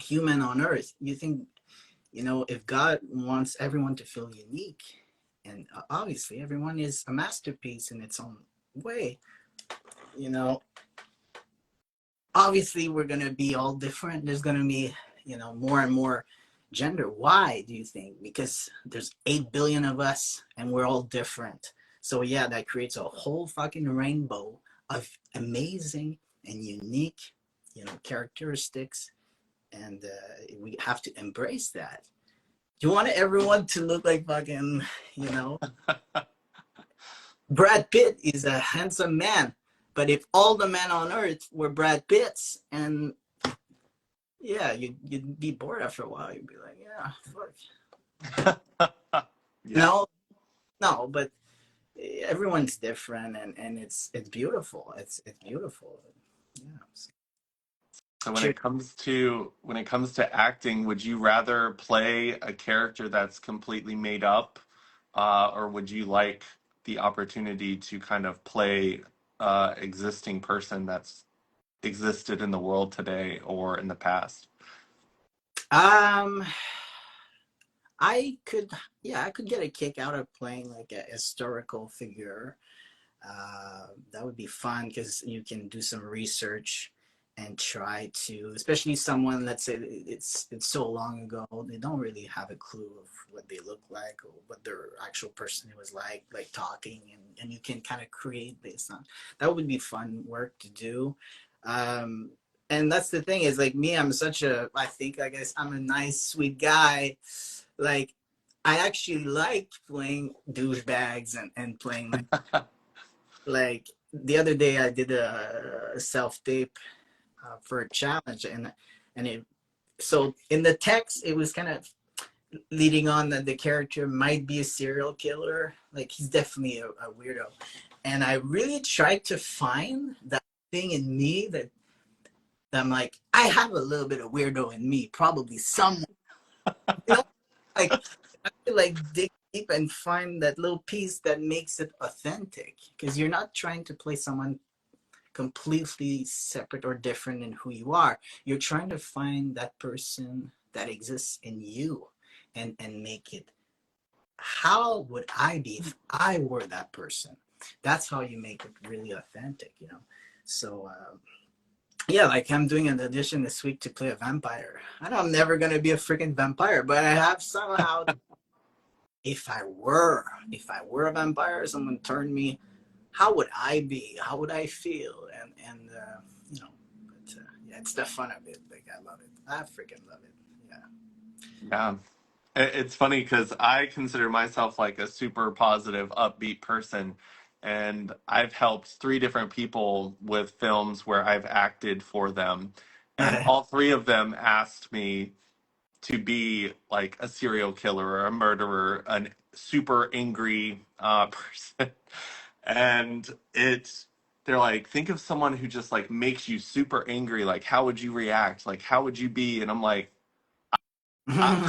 human on Earth. You think, if God wants everyone to feel unique, and obviously everyone is a masterpiece in its own way, you know, obviously we're gonna be all different. There's gonna be, more and more gender. Why do you think? Because there's 8 billion of us and we're all different. So yeah, that creates a whole fucking rainbow of amazing and unique, characteristics, and we have to embrace that. You want everyone to look like fucking, you know, Brad Pitt is a handsome man, but if all the men on earth were Brad Pitts, and yeah, you'd be bored after a while. You'd be like, yeah, fuck. Yeah. No, no, but everyone's different, and it's beautiful. It's beautiful. Yeah. So Cheers. when it comes to acting, would you rather play a character that's completely made up, or would you like the opportunity to kind of play existing person that's existed in the world today or in the past? Um, I could, yeah, I could get a kick out of playing like a historical figure. That would be fun because you can do some research and try to, especially someone, let's say it's so long ago, they don't really have a clue of what they look like or what their actual person was like talking, and you can kind of create based on that. Would be fun work to do. Um, and that's the thing is like me, I think, I guess I'm a nice, sweet guy. Like, I actually like playing douchebags and playing like the other day I did a self tape for a challenge, and it so in the text it was kind of leading on that the character might be a serial killer. Like he's definitely a weirdo, and I really tried to find that thing in me that I'm like, I have a little bit of weirdo in me, probably someone, you know, like I feel like dig deep and find that little piece that makes it authentic, because you're not trying to play someone completely separate or different in who you are. You're trying to find that person that exists in you, and make it, how would I be if I were that person? That's how you make it really authentic, you know. So yeah, like I'm doing an audition this week to play a vampire. I know I'm never gonna be a freaking vampire, but I have somehow. If I were a vampire, someone turned me, how would I be? How would I feel? And you know, but yeah, it's the fun of it. Like I love it. I freaking love it. Yeah. Yeah. It's funny because I consider myself like a super positive, upbeat person. And I've helped three different people with films where I've acted for them. And all three of them asked me to be like a serial killer or a murderer, a super angry person. And they're like, think of someone who just like makes you super angry. Like, how would you react? Like, how would you be? And I'm like, uh,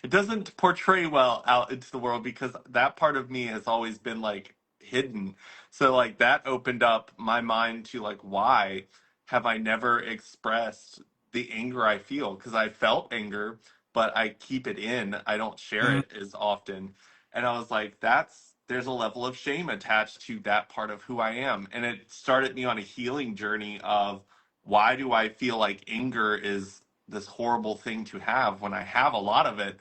it doesn't portray well out into the world because that part of me has always been like hidden. So like that opened up my mind to like why have I never expressed the anger I feel? Because I felt anger, but I keep it in. I don't share it as often. And I was like, there's a level of shame attached to that part of who I am. And it started me on a healing journey of why do I feel like anger is this horrible thing to have when I have a lot of it?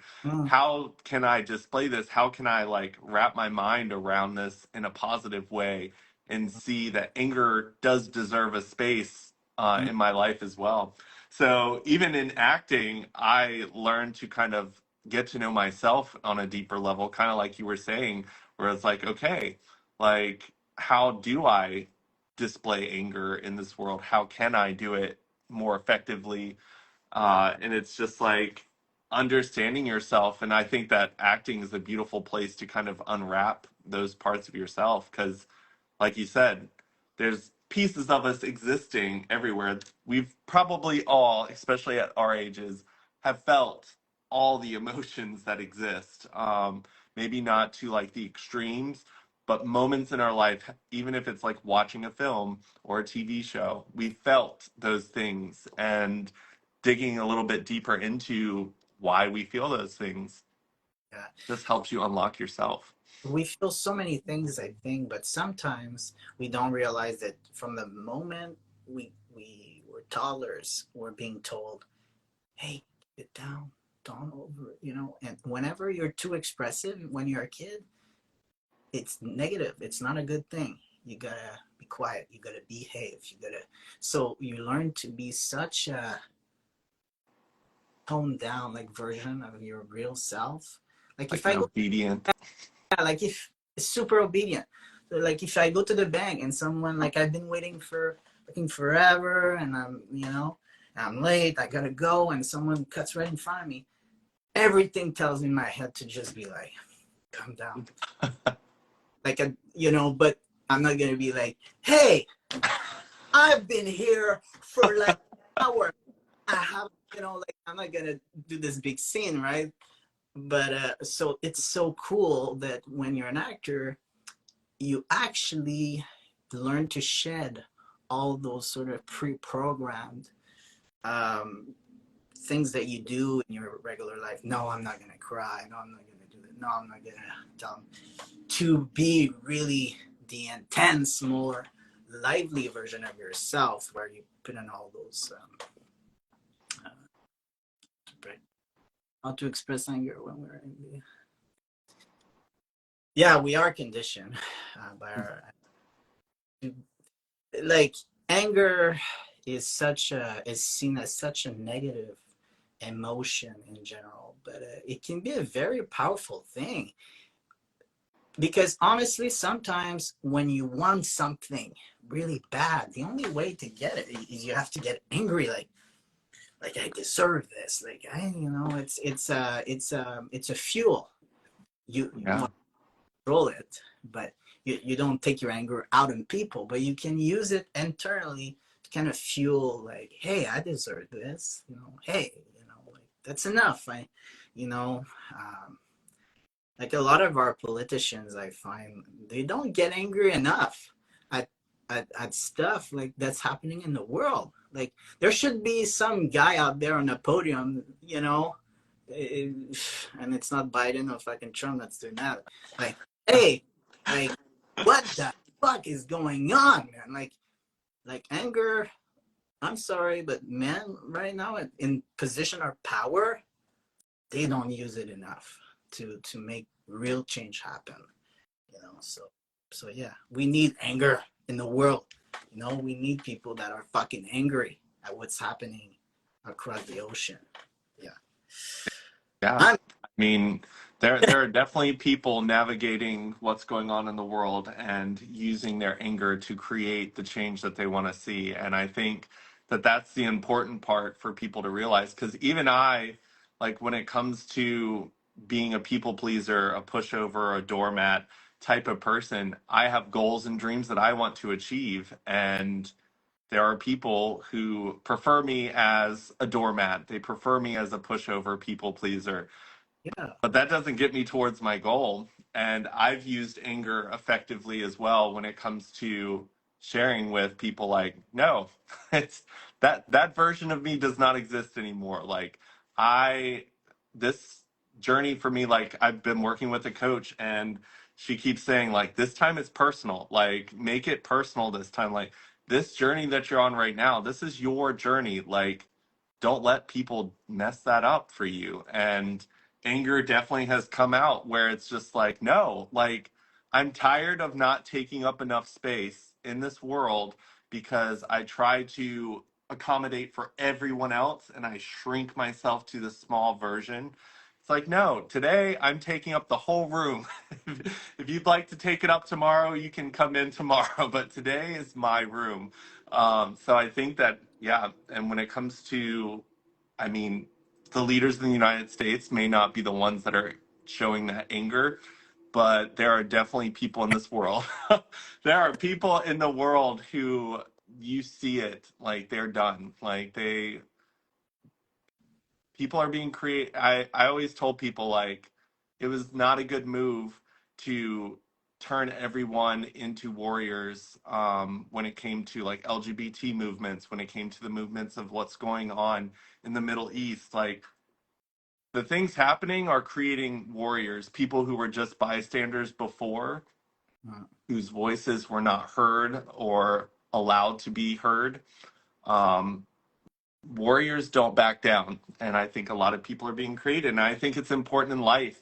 How can I display this? How can I like wrap my mind around this in a positive way and see that anger does deserve a space in my life as well? So even in acting, I learned to kind of get to know myself on a deeper level, kind of like you were saying, where it's like, okay, like how do I display anger in this world? How can I do it more effectively? And it's just like understanding yourself. And I think that acting is a beautiful place to kind of unwrap those parts of yourself because, like you said, there's pieces of us existing everywhere. We've probably all, especially at our ages, have felt all the emotions that exist. Maybe not to like the extremes, but moments in our life, even if it's like watching a film or a TV show, we felt those things. And digging a little bit deeper into why we feel those things Yeah. just helps you unlock yourself. We feel so many things, I think, but sometimes we don't realize that from the moment we were toddlers, we're being told, "Hey, get down, don't over," you know. And whenever you're too expressive when you're a kid, it's negative. It's not a good thing. You gotta be quiet. You gotta behave. You gotta. So you learn to be such a toned down like version of your real self. Like Like if an I go, obedient. yeah, like if super obedient. So like if I go to the bank and someone, like I've been waiting for looking forever, and I'm late. I gotta go, and someone cuts right in front of me. Everything tells me in my head to just be like, calm down. Like but I'm not gonna be like, hey, I've been here for like an hour. I have, like I'm not gonna do this big scene, right? But so it's so cool that when you're an actor, you actually learn to shed all those sort of pre-programmed um, things that you do in your regular life. No, I'm not gonna cry. No, I'm not gonna do that. No, I'm not gonna tell them, to be really the intense, more lively version of yourself, where you put in all those uh, how to express anger when we're angry. Yeah, we are conditioned by our, like, anger is seen as such a negative emotion in general, but it can be a very powerful thing, because honestly sometimes when you want something really bad, the only way to get it is you have to get angry, like I deserve this, like it's a fuel. You Yeah. want to control it, but you don't take your anger out on people, but you can use it internally to kind of fuel like, hey, I deserve this, hey, like that's enough. You know, um, like a lot of our politicians, I find they don't get angry enough at, at stuff like that's happening in the world. Like there should be some guy out there on a podium, and it's not Biden or fucking Trump that's doing that. Like, hey, like, what the fuck is going on, man? Like anger. I'm sorry, but men right now in position of power, they don't use it enough to make real change happen. So yeah, we need anger in the world. We need people that are fucking angry at what's happening across the ocean. Yeah. Yeah. I'm I mean, there are definitely people navigating what's going on in the world and using their anger to create the change that they want to see. And I think that that's the important part for people to realize, because even I, like when it comes to being a people pleaser, a pushover, a doormat type of person, I have goals and dreams that I want to achieve. And there are people who prefer me as a doormat. They prefer me as a pushover people pleaser, yeah. but that doesn't get me towards my goal. And I've used anger effectively as well when it comes to sharing with people like, no, it's that version of me does not exist anymore. Like I this journey for me, like I've been working with a coach and she keeps saying like this time it's personal. Like make it personal this time. Like this journey that you're on right now, this is your journey. Like don't let people mess that up for you. And anger definitely has come out where it's just like, no, like I'm tired of not taking up enough space in this world because I try to accommodate for everyone else and I shrink myself to the small version. It's like, no, today I'm taking up the whole room. If you'd like to take it up tomorrow, you can come in tomorrow, but today is my room. So I think that, yeah, and when it comes to, I mean, the leaders in the United States may not be the ones that are showing that anger, but there are definitely people in this world. There are people in the world who you see it like they're done. Like people are being create. I always told people like it was not a good move to turn everyone into warriors when it came to like LGBT movements, when it came to the movements of what's going on in the Middle East. Like the things happening are creating warriors, people who were just bystanders before, Mm. whose voices were not heard or allowed to be heard. Um, Warriors don't back down. And I think a lot of people are being created. And I think it's important in life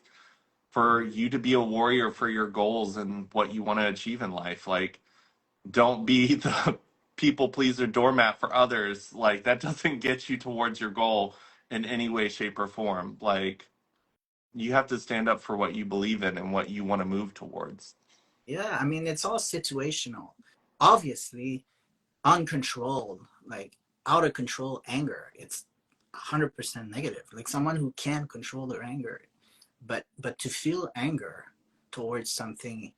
for you to be a warrior for your goals and what you want to achieve in life. Like, don't be the people pleaser doormat for others. Like, that doesn't get you towards your goal in any way, shape, or form. Like, you have to stand up for what you believe in and what you want to move towards. Yeah, I mean, it's all situational. Obviously, uncontrolled, like out of control anger, it's 100% negative. Like someone who can control their anger, but to feel anger towards something,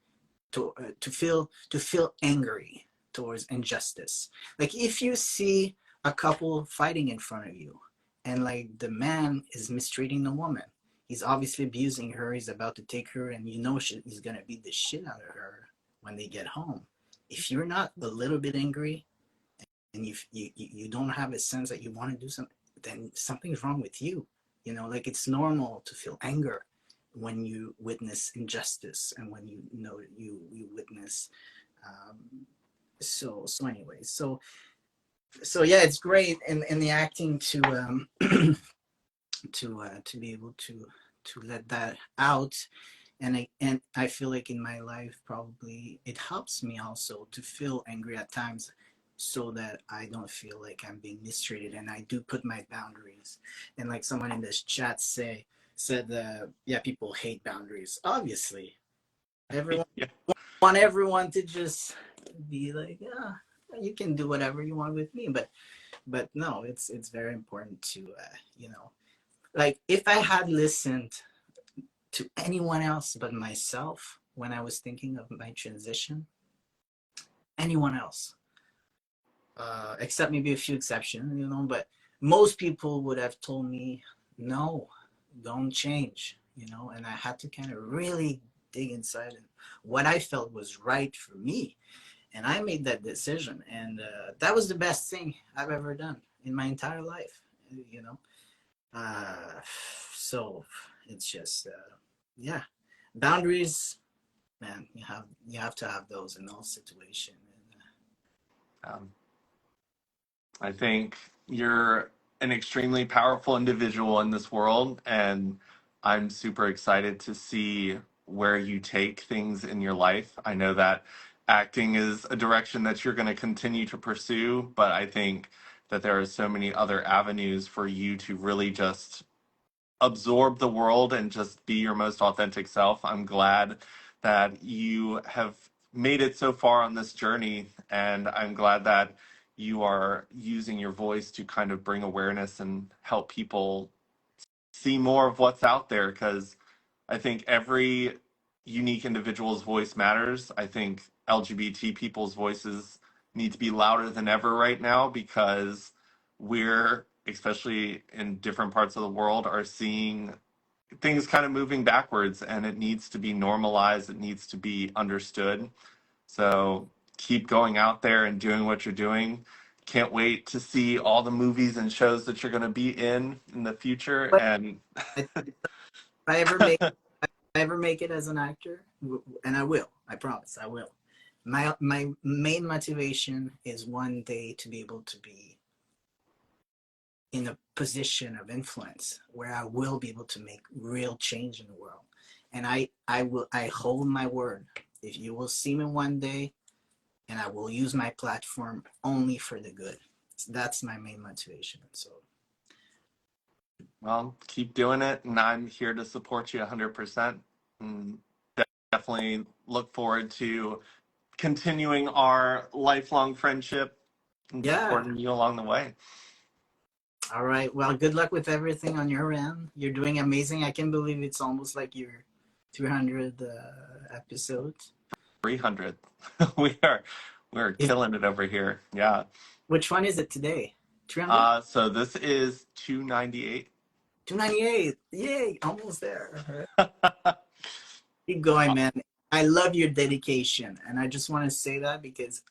to feel angry towards injustice. Like if you see a couple fighting in front of you, and like the man is mistreating the woman, he's obviously abusing her. He's about to take her, and he's gonna beat the shit out of her when they get home. If you're not a little bit angry, and you don't have a sense that you want to do something, then something's wrong with you. Like it's normal to feel anger when you witness injustice, and when you witness. Um, so anyway, so yeah, it's great in the acting to be able to let that out. And I feel like in my life, probably it helps me also to feel angry at times, so that I don't feel like I'm being mistreated, and I do put my boundaries. And like someone in this chat said, yeah, people hate boundaries. Obviously, everyone Yeah. want everyone to just be like, yeah, you can do whatever you want with me. But no, it's very important to like if I had listened to anyone else but myself when I was thinking of my transition, anyone else, except maybe a few exceptions, but most people would have told me, no, don't change, and I had to kind of really dig inside and what I felt was right for me. And I made that decision. And that was the best thing I've ever done in my entire life, you know? Uh, so it's just, yeah, boundaries, man, you have to have those in all situations. Um, I think you're an extremely powerful individual in this world, and I'm super excited to see where you take things in your life. I know that acting is a direction that you're going to continue to pursue, but I think that there are so many other avenues for you to really just absorb the world and just be your most authentic self. I'm glad that you have made it so far on this journey, and I'm glad that you are using your voice to kind of bring awareness and help people see more of what's out there, because I think every unique individual's voice matters. I think LGBT people's voices need to be louder than ever right now, because we're, especially in different parts of the world, are seeing things kind of moving backwards, and it needs to be normalized. It needs to be understood. So keep going out there and doing what you're doing. Can't wait to see all the movies and shows that you're going to be in the future. But And if I ever make it as an actor, and I will, I promise, I will. My main motivation is one day to be able to be in a position of influence where I will be able to make real change in the world. And I hold my word. If you will see me one day, and I will use my platform only for the good. That's my main motivation. So well, keep doing it, and I'm here to support you 100%. And definitely look forward to continuing our lifelong friendship and yeah. supporting you along the way. All right. Well, good luck with everything on your end. You're doing amazing. I can believe it's almost like your 300 episodes. 300. We're Is killing it over here. Yeah. which one is it today? 300? So this is 298. 298. Yay! Almost there. Keep going, man. I love your dedication, and I just want to say that because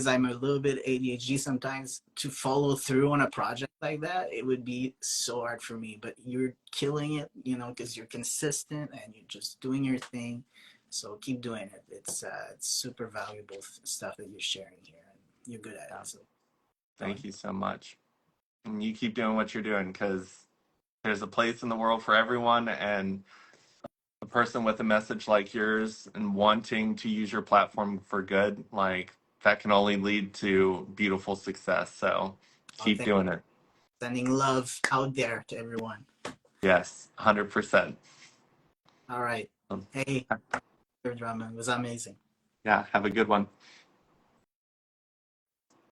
I'm a little bit ADHD sometimes, to follow through on a project like that, it would be so hard for me. But you're killing it, because you're consistent and you're just doing your thing. So keep doing it. It's super valuable stuff that you're sharing here, and you're good at Yeah. it. So go Thank on. you so much. And you keep doing what you're doing, because there's a place in the world for everyone. And a person with a message like yours and wanting to use your platform for good, like that can only lead to beautiful success. So Oh, keep doing it. sending love out there to everyone. Yes, 100%. All right. Um, Hey, Drummond, it was amazing. Yeah, have a good one.